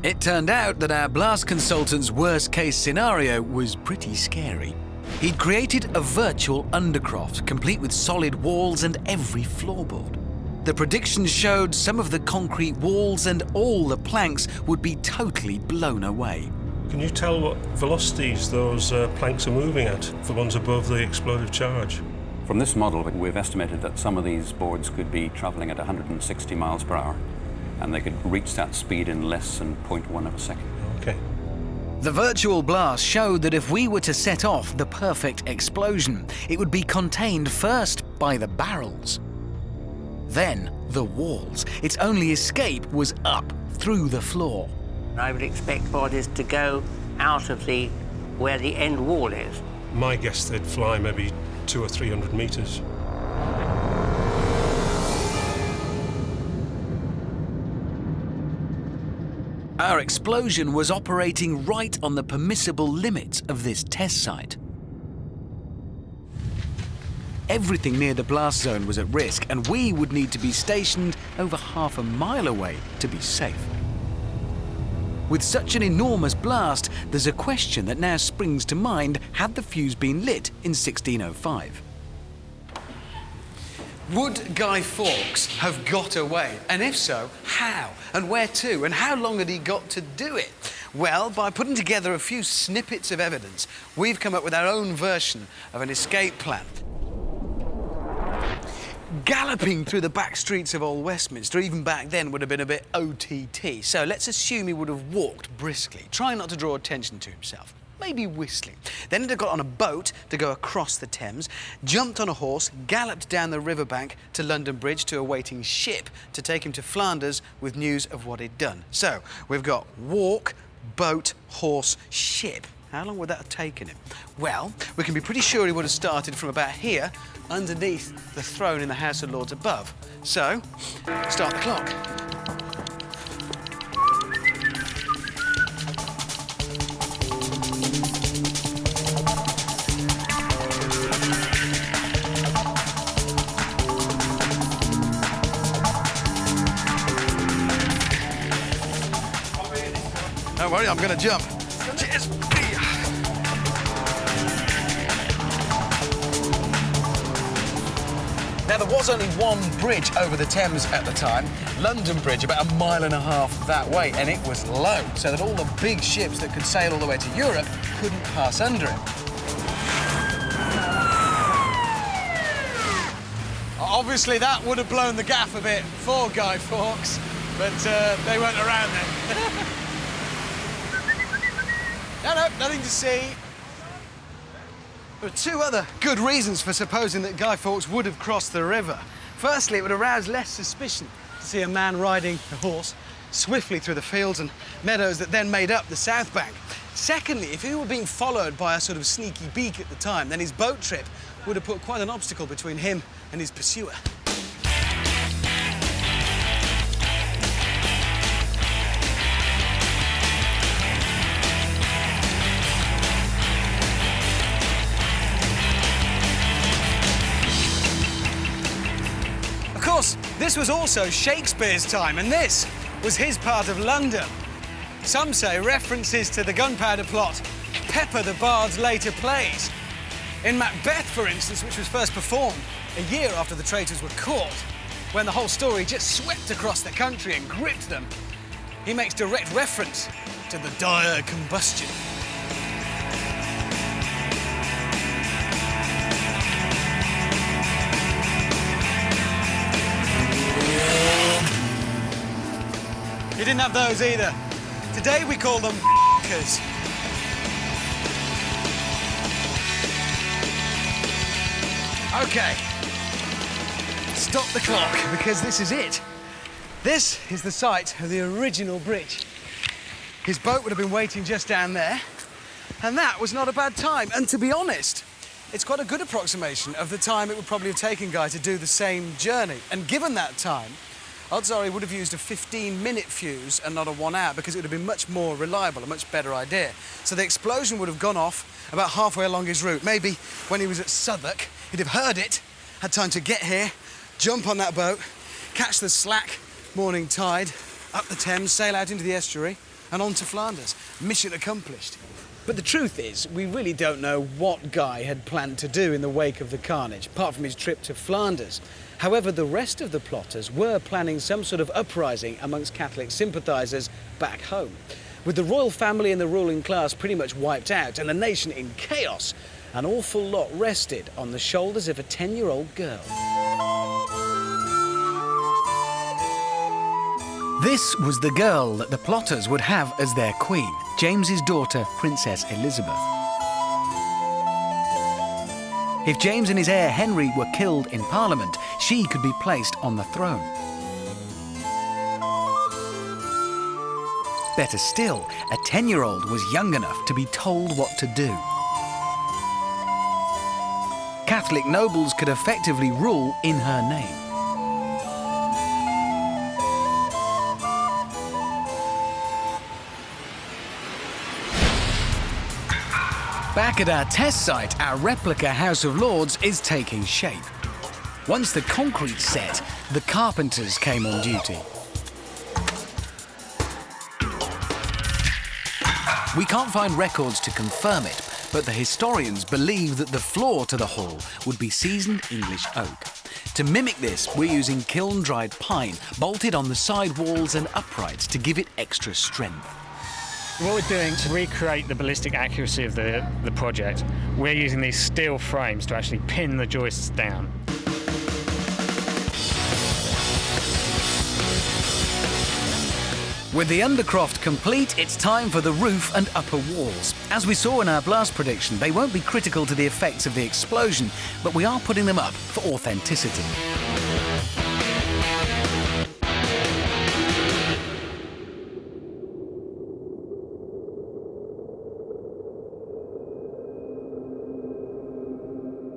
It turned out that our blast consultant's worst-case scenario was pretty scary. He'd created a virtual undercroft, complete with solid walls and every floorboard. The predictions showed some of the concrete walls and all the planks would be totally blown away. Can you tell what velocities those planks are moving at, the ones above the explosive charge? From this model, we've estimated that some of these boards could be travelling at 160 miles per hour, and they could reach that speed in less than 0.1 of a second. Okay. The virtual blast showed that if we were to set off the perfect explosion, it would be contained first by the barrels, then the walls. Its only escape was up through the floor. I would expect bodies to go out of where the end wall is. My guess they'd fly maybe 200 or 300 metres. Our explosion was operating right on the permissible limits of this test site. Everything near the blast zone was at risk, and we would need to be stationed over half a mile away to be safe. With such an enormous blast, there's a question that now springs to mind: had the fuse been lit in 1605? Would Guy Fawkes have got away? And if so, how? And where to? And how long had he got to do it? Well, by putting together a few snippets of evidence, we've come up with our own version of an escape plan. Galloping through the back streets of Old Westminster, even back then, would have been a bit OTT. So let's assume he would have walked briskly, trying not to draw attention to himself. Maybe whistling. Then he'd have got on a boat to go across the Thames, jumped on a horse, galloped down the riverbank to London Bridge to a waiting ship to take him to Flanders with news of what he'd done. So we've got walk, boat, horse, ship. How long would that have taken him? Well, we can be pretty sure he would have started from about here, underneath the throne in the House of Lords above. So, start the clock. Don't worry, I'm going to jump. Cheers. Now, there was only one bridge over the Thames at the time, London Bridge, about 1.5 miles that way, and it was low, so that all the big ships that could sail all the way to Europe couldn't pass under it. Obviously, that would have blown the gaff a bit for Guy Fawkes, but they weren't around then. No, nothing to see. There are two other good reasons for supposing that Guy Fawkes would have crossed the river. Firstly, it would arouse less suspicion to see a man riding a horse swiftly through the fields and meadows that then made up the South Bank. Secondly, if he were being followed by a sort of sneaky beak at the time, then his boat trip would have put quite an obstacle between him and his pursuer. Of course, this was also Shakespeare's time, and this was his part of London. Some say references to the Gunpowder plot pepper the bard's later plays. In Macbeth, for instance, which was first performed a year after the traitors were caught, when the whole story just swept across the country and gripped them, he makes direct reference to the dire combustion. He didn't have those either. Today we call them f***ers. OK. Stop the clock, because this is it. This is the site of the original bridge. His boat would have been waiting just down there, and that was not a bad time. And to be honest, it's quite a good approximation of the time it would probably have taken Guy to do the same journey. And given that time, odds are he would have used a 15-minute fuse and not a 1 hour, because it would have been much more reliable, a much better idea. So the explosion would have gone off about halfway along his route. Maybe when he was at Southwark, he'd have heard it, had time to get here, jump on that boat, catch the slack morning tide, up the Thames, sail out into the estuary, and on to Flanders. Mission accomplished. But the truth is, we really don't know what Guy had planned to do in the wake of the carnage, apart from his trip to Flanders. However, the rest of the plotters were planning some sort of uprising amongst Catholic sympathisers back home. With the royal family and the ruling class pretty much wiped out and the nation in chaos, an awful lot rested on the shoulders of a 10-year-old girl. This was the girl that the plotters would have as their queen, James's daughter, Princess Elizabeth. If James and his heir Henry were killed in Parliament, she could be placed on the throne. Better still, a 10-year-old was young enough to be told what to do. Catholic nobles could effectively rule in her name. Back at our test site, our replica House of Lords is taking shape. Once the concrete set, the carpenters came on duty. We can't find records to confirm it, but the historians believe that the floor to the hall would be seasoned English oak. To mimic this, we're using kiln-dried pine, bolted on the side walls and uprights to give it extra strength. What we're doing to recreate the ballistic accuracy of the project, we're using these steel frames to actually pin the joists down. With the undercroft complete, it's time for the roof and upper walls. As we saw in our blast prediction, they won't be critical to the effects of the explosion, but we are putting them up for authenticity.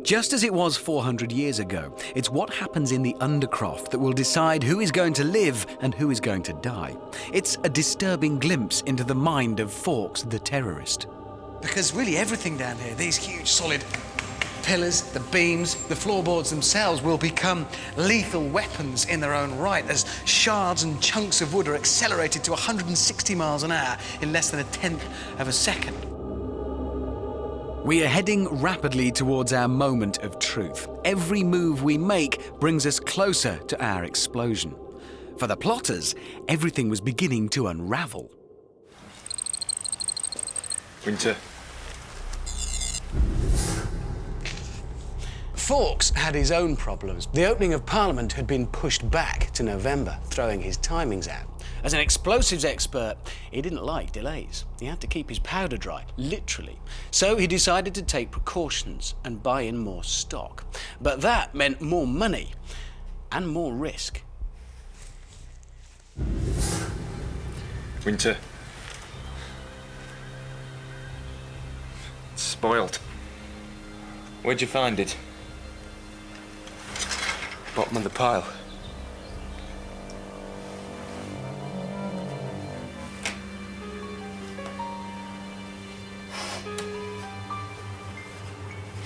Just as it was 400 years ago, it's what happens in the undercroft that will decide who is going to live and who is going to die. It's a disturbing glimpse into the mind of Fawkes, the terrorist. Because really everything down here, these huge solid pillars, the beams, the floorboards themselves will become lethal weapons in their own right as shards and chunks of wood are accelerated to 160 miles an hour in less than a tenth of a second. We are heading rapidly towards our moment of truth. Every move we make brings us closer to our explosion. For the plotters, everything was beginning to unravel. Winter. Fawkes had his own problems. The opening of Parliament had been pushed back to November, throwing his timings out. As an explosives expert, he didn't like delays. He had to keep his powder dry, literally. So he decided to take precautions and buy in more stock. But that meant more money and more risk. Winter. It's spoiled. Where'd you find it? Bottom of the pile.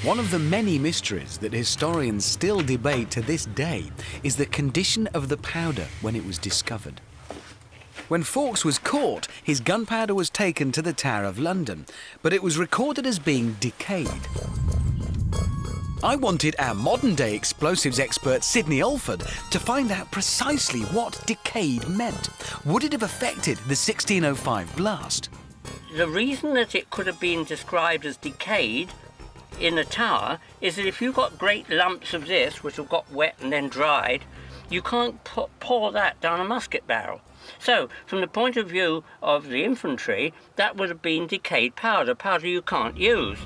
One of the many mysteries that historians still debate to this day is the condition of the powder when it was discovered. When Fawkes was caught, his gunpowder was taken to the Tower of London, but it was recorded as being decayed. I wanted our modern-day explosives expert Sidney Alford to find out precisely what decayed meant. Would it have affected the 1605 blast? The reason that it could have been described as decayed in a tower is that if you've got great lumps of this, which have got wet and then dried, you can't pour that down a musket barrel. So, from the point of view of the infantry, that would have been decayed powder, powder you can't use.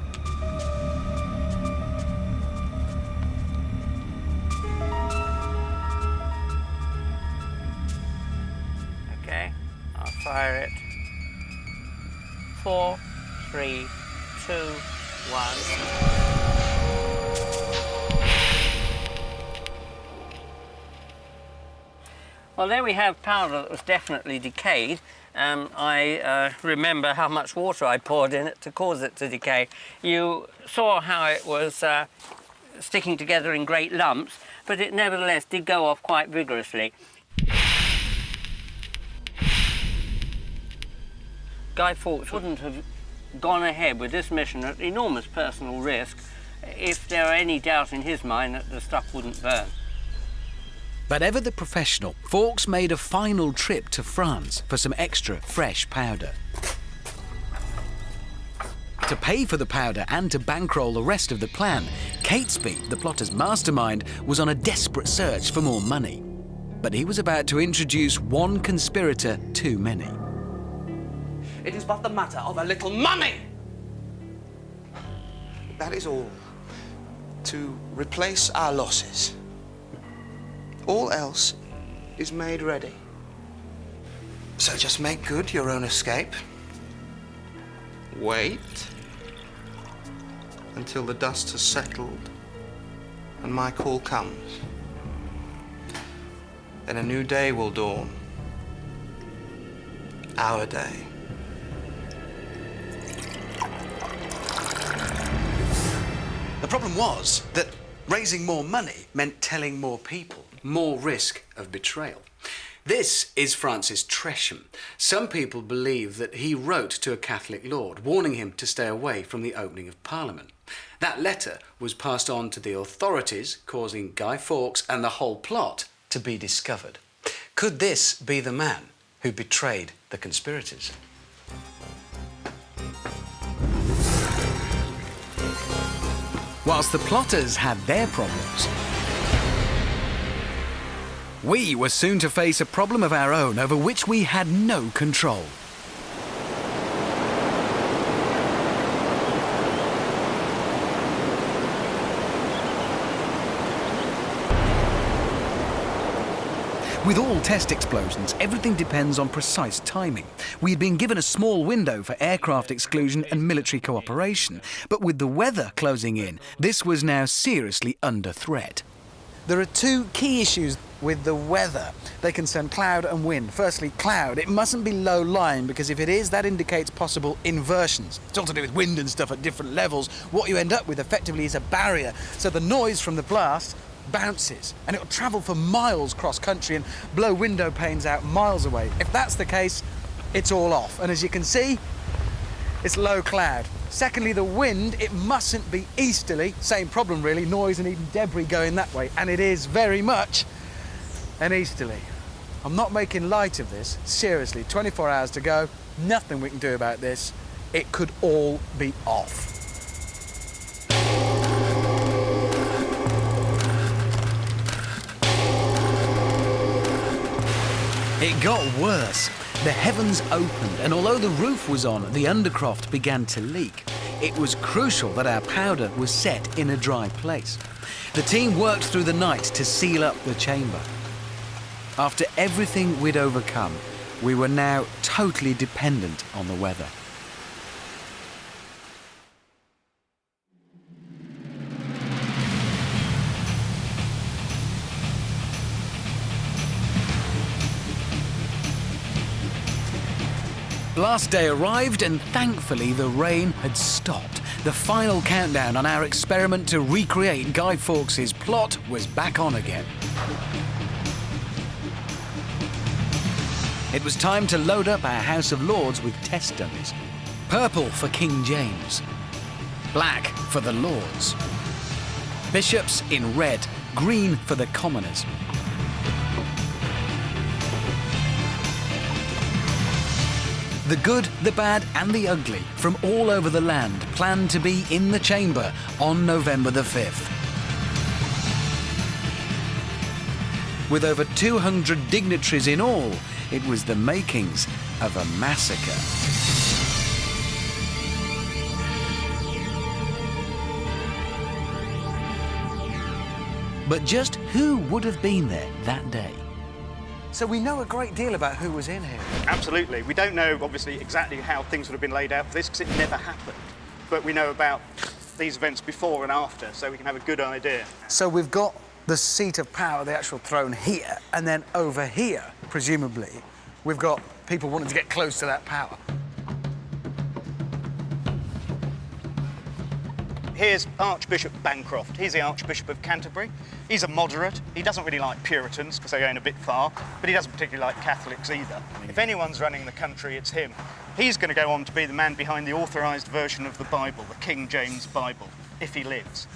Okay, I'll fire it. 4, 3, 2, 1. Well, there we have powder that was definitely decayed. I remember how much water I poured in it to cause it to decay. You saw how it was sticking together in great lumps, but it nevertheless did go off quite vigorously. Guy Fawkes wouldn't have gone ahead with this mission at enormous personal risk if there were any doubt in his mind that the stuff wouldn't burn. But ever the professional, Fawkes made a final trip to France for some extra fresh powder. To pay for the powder and to bankroll the rest of the plan, Catesby, the plotter's mastermind, was on a desperate search for more money. But he was about to introduce one conspirator too many. It is but the matter of a little money! That is all. To replace our losses. All else is made ready. So just make good your own escape. Wait until the dust has settled and my call comes. Then a new day will dawn. Our day. The problem was that raising more money meant telling more people, more risk of betrayal. This is Francis Tresham. Some people believe that he wrote to a Catholic lord, warning him to stay away from the opening of Parliament. That letter was passed on to the authorities, causing Guy Fawkes and the whole plot to be discovered. Could this be the man who betrayed the conspirators? Whilst the plotters had their problems, we were soon to face a problem of our own over which we had no control. With all test explosions, everything depends on precise timing. We had been given a small window for aircraft exclusion and military cooperation, but with the weather closing in, this was now seriously under threat. There are two key issues with the weather. They concern cloud and wind. Firstly, cloud. It mustn't be low-lying, because if it is, that indicates possible inversions. It's all to do with wind and stuff at different levels. What you end up with effectively is a barrier, so the noise from the blast bounces, and it'll travel for miles cross-country and blow window panes out miles away. If that's the case, it's all off. And as you can see, it's low cloud. Secondly, the wind, it mustn't be easterly. Same problem, really, noise and even debris going that way. And it is very much an easterly. I'm not making light of this. Seriously, 24 hours to go. Nothing we can do about this. It could all be off. It got worse. The heavens opened, and although the roof was on, the undercroft began to leak. It was crucial that our powder was set in a dry place. The team worked through the night to seal up the chamber. After everything we'd overcome, we were now totally dependent on the weather. Blast day arrived, and thankfully the rain had stopped. The final countdown on our experiment to recreate Guy Fawkes' plot was back on again. It was time to load up our House of Lords with test dummies. Purple for King James, black for the Lords, bishops in red, green for the commoners. The good, the bad and the ugly from all over the land planned to be in the chamber on November the 5th. With over 200 dignitaries in all, it was the makings of a massacre. But just who would have been there that day? So we know a great deal about who was in here. Absolutely. We don't know, obviously, exactly how things would have been laid out for this, because it never happened. But we know about these events before and after, so we can have a good idea. So we've got the seat of power, the actual throne here, and then over here, presumably, we've got people wanting to get close to that power. here's Archbishop Bancroft. He's the Archbishop of Canterbury. He's a moderate. He doesn't really like Puritans because they're going a bit far, but he doesn't particularly like Catholics either. If anyone's running the country, it's him. He's going to go on to be the man behind the authorised version of the Bible, the King James Bible, if he lives.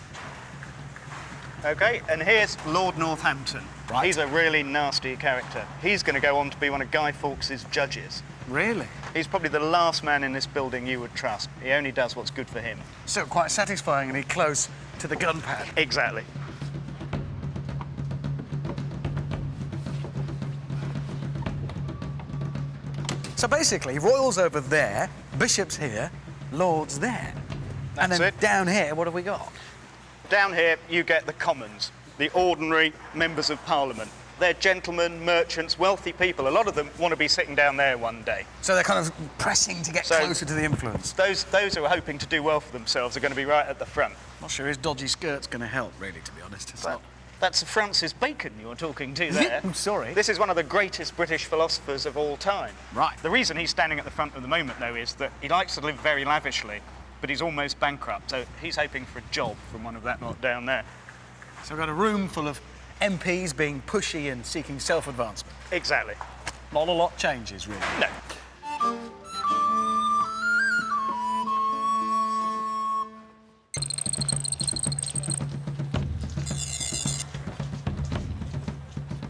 OK, and here's Lord Northampton. Right. He's a really nasty character. He's going to go on to be one of Guy Fawkes' judges. Really? He's probably the last man in this building you would trust. He only does what's good for him. So quite satisfyingly close to the gunpowder. Exactly. So basically, royals over there, bishops here, lords there. That's and then it. Down here, what have we got? Down here, you get the commons, the ordinary members of Parliament. They're gentlemen, merchants, wealthy people. A lot of them want to be sitting down there one day. So they're kind of pressing to get closer to the influence. Those who are hoping to do well for themselves are going to be right at the front. Not sure his dodgy skirt's going to help, really, to be honest. It's not. That's Francis Bacon you're talking to there. I'm sorry. This is one of the greatest British philosophers of all time. Right. The reason he's standing at the front at the moment, though, is that he likes to live very lavishly, but he's almost bankrupt, so he's hoping for a job from one of that lot down there. So we've got a room full of MPs being pushy and seeking self-advancement. Exactly. Not a lot changes, really. No.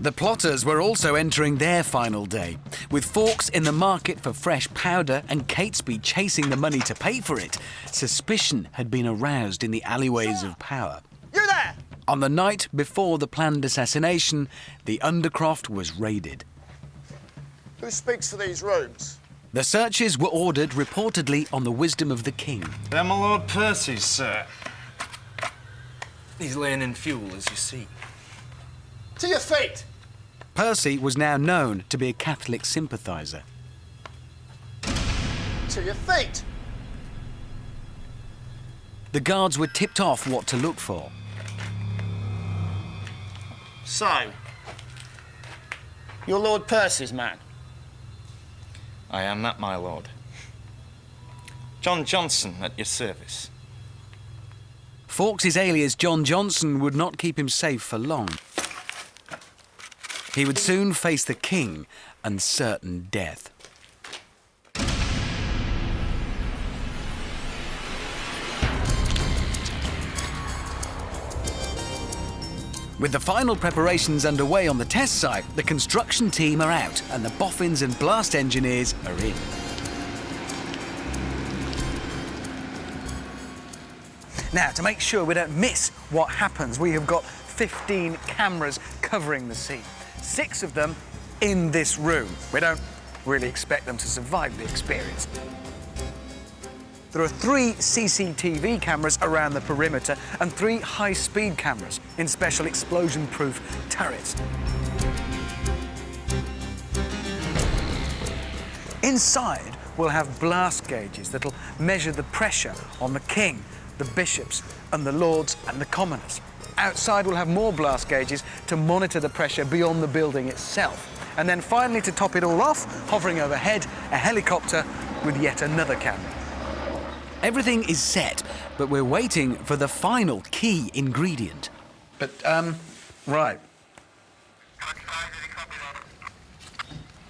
The plotters were also entering their final day, with Fawkes in the market for fresh powder and Catesby chasing the money to pay for it. Suspicion had been aroused in the alleyways of power. You there! On the night before the planned assassination, the Undercroft was raided. Who speaks for these rooms? The searches were ordered reportedly on the wisdom of the king. They're my Lord Percy's, sir. He's laying in fuel, as you see. To your feet! Percy was now known to be a Catholic sympathiser. To your feet! The guards were tipped off what to look for. So, you're Lord Percy's man? I am that, my lord. John Johnson at your service. Fawkes' alias John Johnson would not keep him safe for long. He would soon face the king and certain death. With the final preparations underway on the test site, the construction team are out and the boffins and blast engineers are in. Now, to make sure we don't miss what happens, we have got 15 cameras covering the scene. 6 of them in this room. We don't really expect them to survive the experience. There are 3 CCTV cameras around the perimeter and 3 high-speed cameras in special explosion-proof turrets. Inside, we'll have blast gauges that'll measure the pressure on the king, the bishops, and the lords and the commoners. Outside, we'll have more blast gauges to monitor the pressure beyond the building itself. And then finally, to top it all off, hovering overhead, a helicopter with yet another camera. Everything is set, but we're waiting for the final key ingredient. But, right.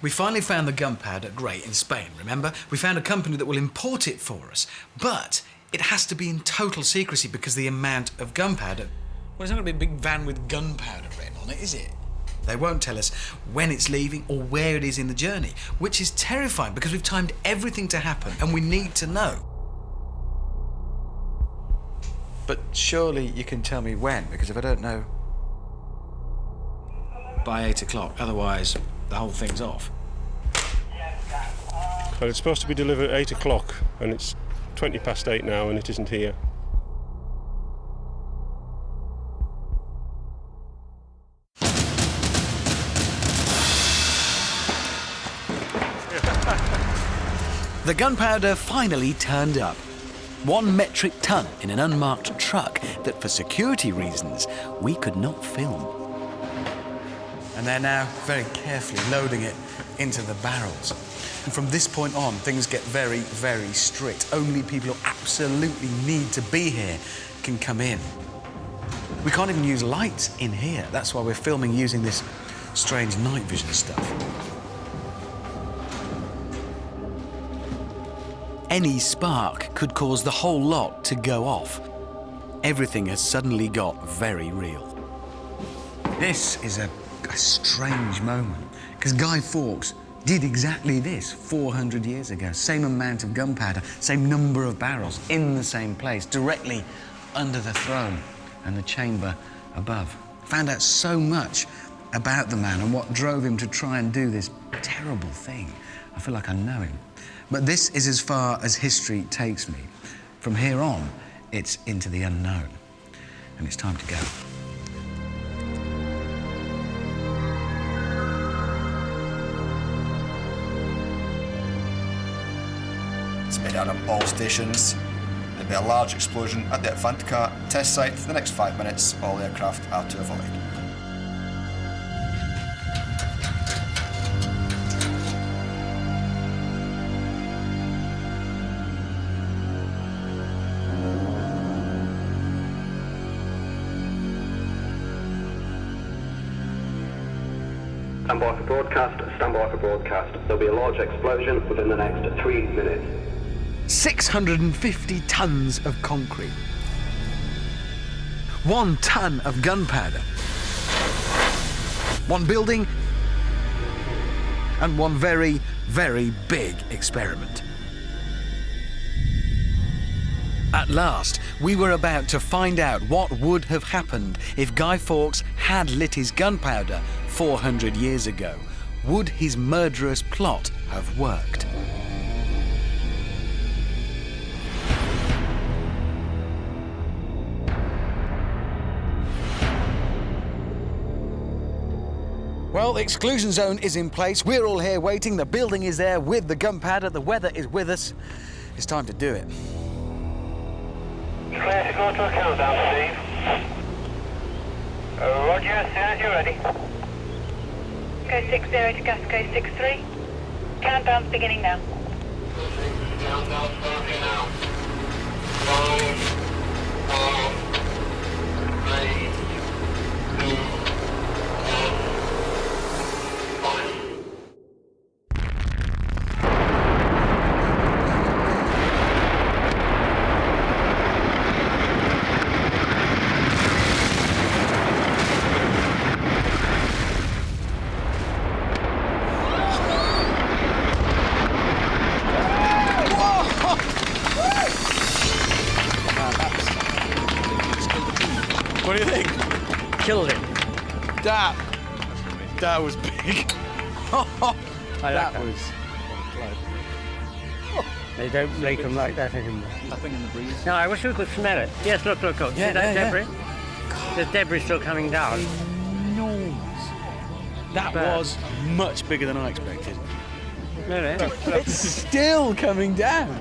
We finally found the gunpowder, great, in Spain, remember? We found a company that will import it for us, but it has to be in total secrecy because the amount of gunpowder... Well, it's not going to be a big van with gunpowder written on it, is it? They won't tell us when it's leaving or where it is in the journey, which is terrifying because we've timed everything to happen and we need to know. But surely you can tell me when, because if I don't know by 8 o'clock, otherwise the whole thing's off. Well, it's supposed to be delivered at 8 o'clock, and it's 20 past 8 now, and it isn't here. The gunpowder finally turned up. 1 metric ton in an unmarked truck that, for security reasons, we could not film. And they're now very carefully loading it into the barrels. And from this point on, things get very, very strict. Only people who absolutely need to be here can come in. We can't even use lights in here. That's why we're filming using this strange night vision stuff. Any spark could cause the whole lot to go off. Everything has suddenly got very real. This is a strange moment, because Guy Fawkes did exactly this 400 years ago. Same amount of gunpowder, same number of barrels, in the same place, directly under the throne and the chamber above. Found out so much about the man and what drove him to try and do this terrible thing. I feel like I know him. But this is as far as history takes me. From here on, it's into the unknown. And it's time to go. It's made out of all stations. There'll be a large explosion at the Replica test site for the next 5 minutes. All aircraft are to avoid. Stand by for broadcast, stand by for broadcast. There'll be a large explosion within the next 3 minutes. 650 tons of concrete. 1 ton of gunpowder. 1 building. And 1 very, very big experiment. At last, we were about to find out what would have happened if Guy Fawkes had lit his gunpowder 400 years ago. Would his murderous plot have worked? Well, the exclusion zone is in place. We're all here waiting. The building is there with the gunpowder. The weather is with us. It's time to do it. Clear to go to a countdown, Steve. Roger, as soon as you're ready. Go 60 to gas go 63. Countdown's beginning now. Countdown starting now. 5, 4, 3, 2, 1. What do you think? Killed him. That was big. That was. They don't make them like that anymore. Nothing in the breeze. No, I wish we could smell it. Yes, look. Yeah, See that debris? There's debris still coming down. Enormous. That was much bigger than I expected. Really? It's still coming down.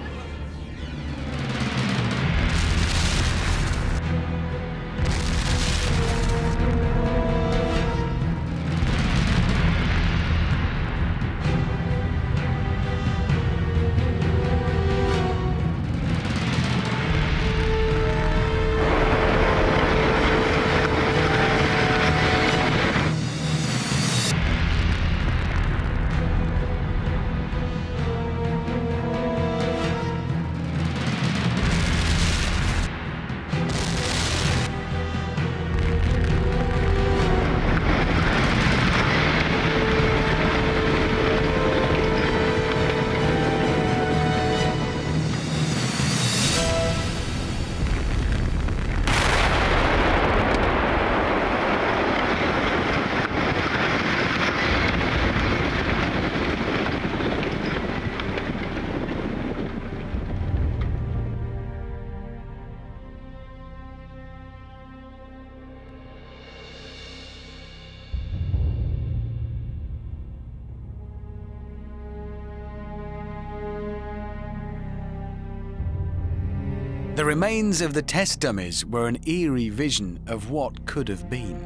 The remains of the test dummies were an eerie vision of what could have been.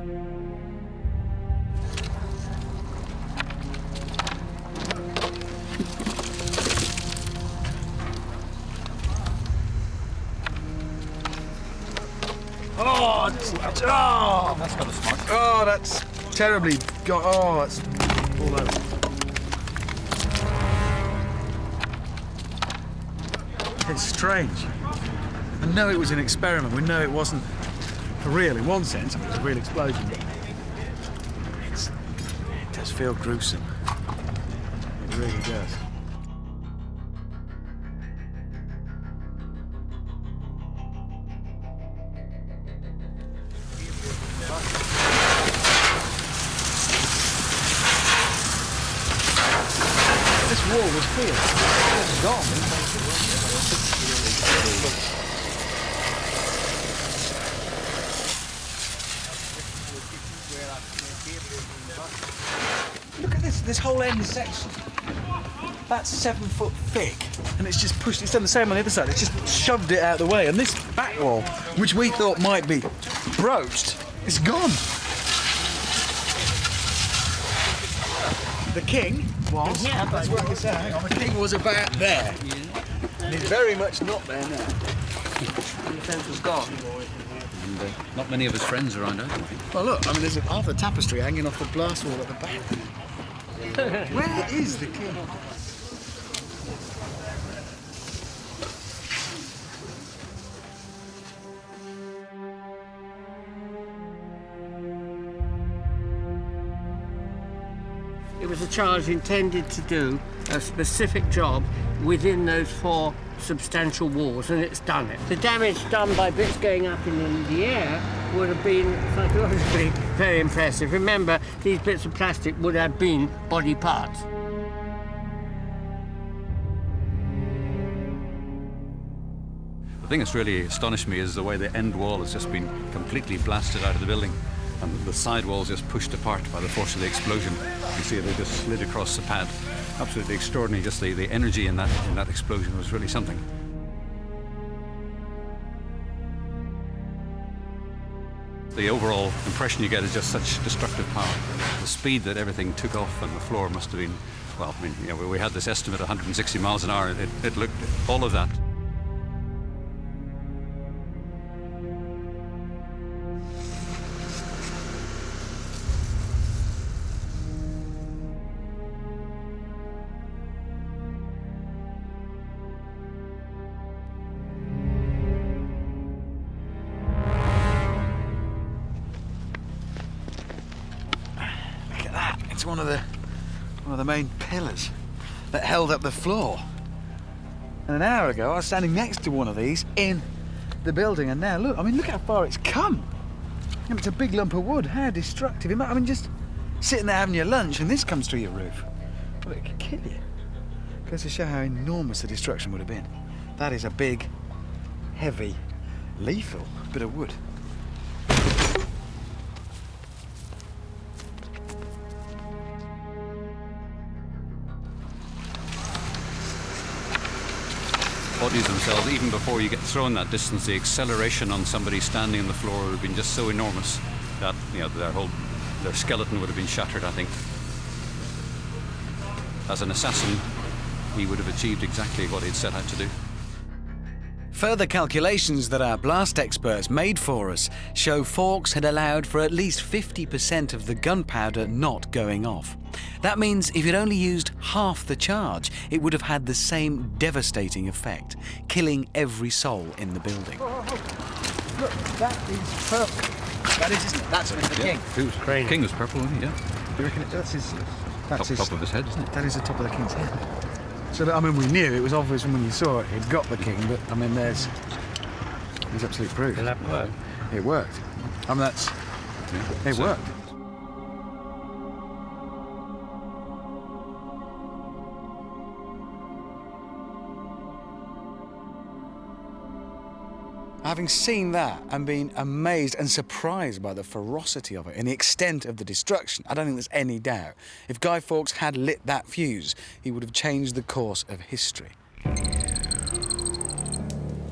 Oh, that's got a smoke. Oh, that's terribly got. Oh, it's all over. It's strange. I know it was an experiment. We know it wasn't for real in one sense. It was a real explosion. It does feel gruesome. It really does. This wall was here. It's gone. Look at this whole end section. That's 7 foot thick, and it's just pushed. It's done the same on the other side. It's just shoved it out of the way, and this back wall, which we thought might be broached, is gone. The king was. Yeah, let's work this out. Hang on. The king was about there. And he's very much not there now. The fence was gone. And not many of his friends around either. Well, look. I mean, there's half the tapestry hanging off the blast wall at the back. Where is the king? It was a charge intended to do a specific job within those 4 substantial walls, and it's done it. The damage done by bits going up in the air would have been psychologically very impressive. Remember, these bits of plastic would have been body parts. The thing that's really astonished me is the way the end wall has just been completely blasted out of the building, and the side walls just pushed apart by the force of the explosion. You see they just slid across the pad. Absolutely extraordinary. Just the energy in that explosion was really something. The overall impression you get is just such destructive power. The speed that everything took off on the floor must have been, well, I mean, you know, we had this estimate 160 miles an hour. It looked all of that. It's one of the main pillars that held up the floor. And an hour ago, I was standing next to one of these in the building, and now look. I mean, look how far it's come. And it's a big lump of wood. How destructive! I mean, just sitting there having your lunch, and this comes through your roof. Well, it could kill you. Goes to show how enormous the destruction would have been. That is a big, heavy, lethal bit of wood. Bodies themselves, even before you get thrown that distance, the acceleration on somebody standing on the floor would have been just so enormous that, you know, their skeleton would have been shattered, I think. As an assassin, he would have achieved exactly what he'd set out to do. Further calculations that our blast experts made for us show Fawkes had allowed for at least 50% of the gunpowder not going off. That means if he'd only used half the charge, it would have had the same devastating effect, killing every soul in the building. Look, that is purple. That is, isn't it? That's the king. The king was purple, wasn't he? Yeah. You reckon that's his top of his head, isn't it? That is the top of the king's head. So, I mean, we knew, it was obvious from when you saw it, he'd got the king, but, I mean, there's absolute proof. Did that work? It worked. I mean, it worked. Having seen that and been amazed and surprised by the ferocity of it and the extent of the destruction, I don't think there's any doubt. If Guy Fawkes had lit that fuse, he would have changed the course of history.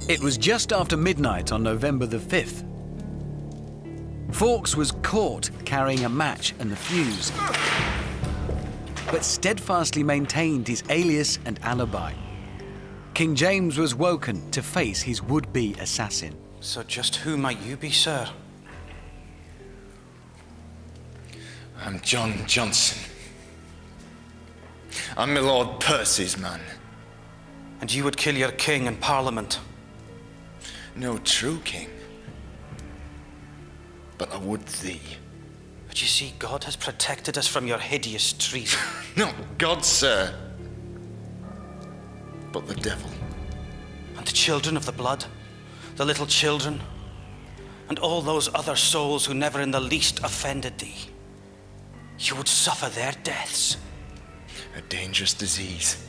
It was just after midnight on November the 5th. Fawkes was caught carrying a match and the fuse, but steadfastly maintained his alias and alibi. King James was woken to face his would-be assassin. So just who might you be, sir? I'm John Johnson. I'm my Lord Percy's man. And you would kill your king in Parliament? No true king. But I would thee. But you see, God has protected us from your hideous treason. Not God, sir, but the devil. And the children of the blood, the little children, and all those other souls who never in the least offended thee. You would suffer their deaths. A dangerous disease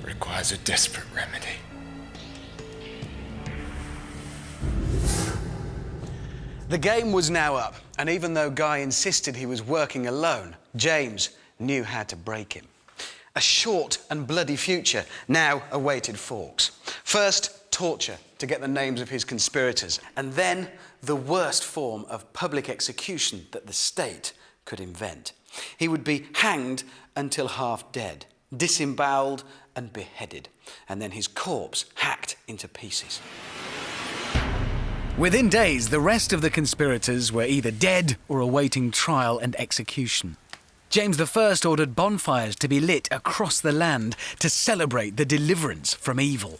requires a desperate remedy. The game was now up, and even though Guy insisted he was working alone, James knew how to break him. A short and bloody future now awaited Fawkes. First, torture to get the names of his conspirators, and then the worst form of public execution that the state could invent. He would be hanged until half dead, disemboweled and beheaded, and then his corpse hacked into pieces. Within days, the rest of the conspirators were either dead or awaiting trial and execution. James I ordered bonfires to be lit across the land to celebrate the deliverance from evil.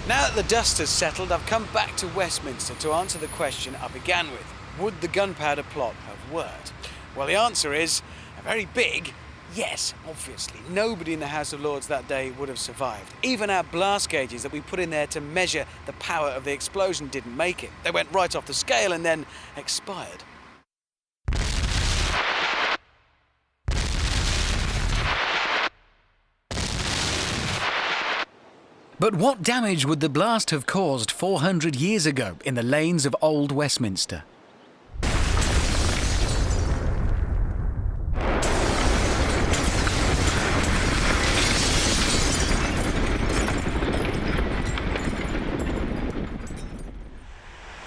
Now that the dust has settled, I've come back to Westminster to answer the question I began with. Would the gunpowder plot have worked? Well, the answer is a very big yes, obviously. Nobody in the House of Lords that day would have survived. Even our blast gauges that we put in there to measure the power of the explosion didn't make it. They went right off the scale and then expired. But what damage would the blast have caused 400 years ago in the lanes of Old Westminster?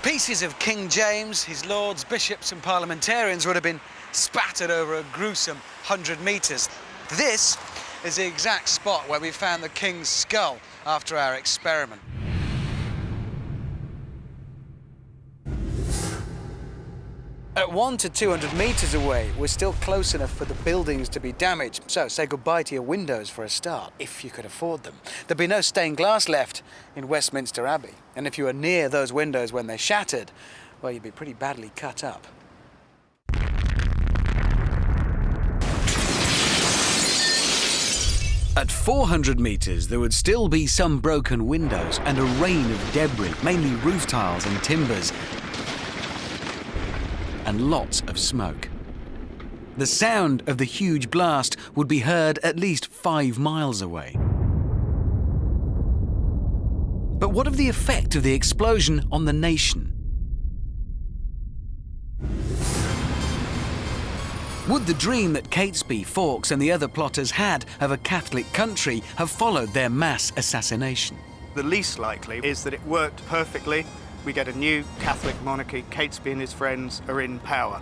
Pieces of King James, his lords, bishops and parliamentarians would have been spattered over a gruesome 100 metres. This is the exact spot where we found the king's skull after our experiment. At 100 to 200 metres away, we're still close enough for the buildings to be damaged, so say goodbye to your windows for a start, if you could afford them. There'd be no stained glass left in Westminster Abbey, and if you were near those windows when they shattered, well, you'd be pretty badly cut up. At 400 metres, there would still be some broken windows and a rain of debris, mainly roof tiles and timbers, and lots of smoke. The sound of the huge blast would be heard at least 5 miles away. But what of the effect of the explosion on the nation? Would the dream that Catesby, Fawkes and the other plotters had of a Catholic country have followed their mass assassination? The least likely is that it worked perfectly. We get a new Catholic monarchy, Catesby and his friends are in power.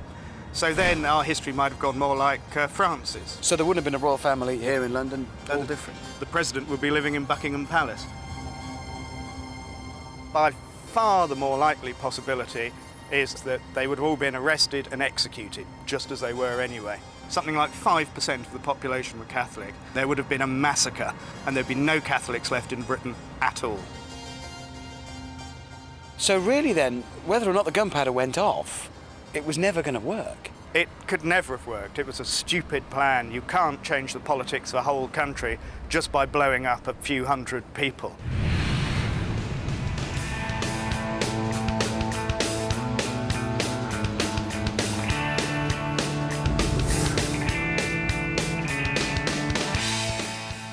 So then our history might have gone more like France's. So there wouldn't have been a royal family here in London, all different? The president would be living in Buckingham Palace. By far the more likely possibility is that they would have all been arrested and executed, just as they were anyway. Something like 5% of the population were Catholic. There would have been a massacre, and there'd be no Catholics left in Britain at all. So really then, whether or not the gunpowder went off, it was never going to work. It could never have worked. It was a stupid plan. You can't change the politics of a whole country just by blowing up a few hundred people.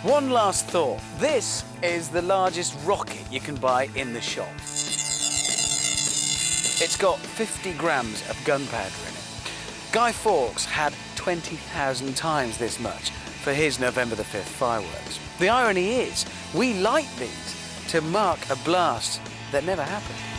One last thought. This is the largest rocket you can buy in the shop. It's got 50 grams of gunpowder in it. Guy Fawkes had 20,000 times this much for his November the 5th fireworks. The irony is, we light these to mark a blast that never happened.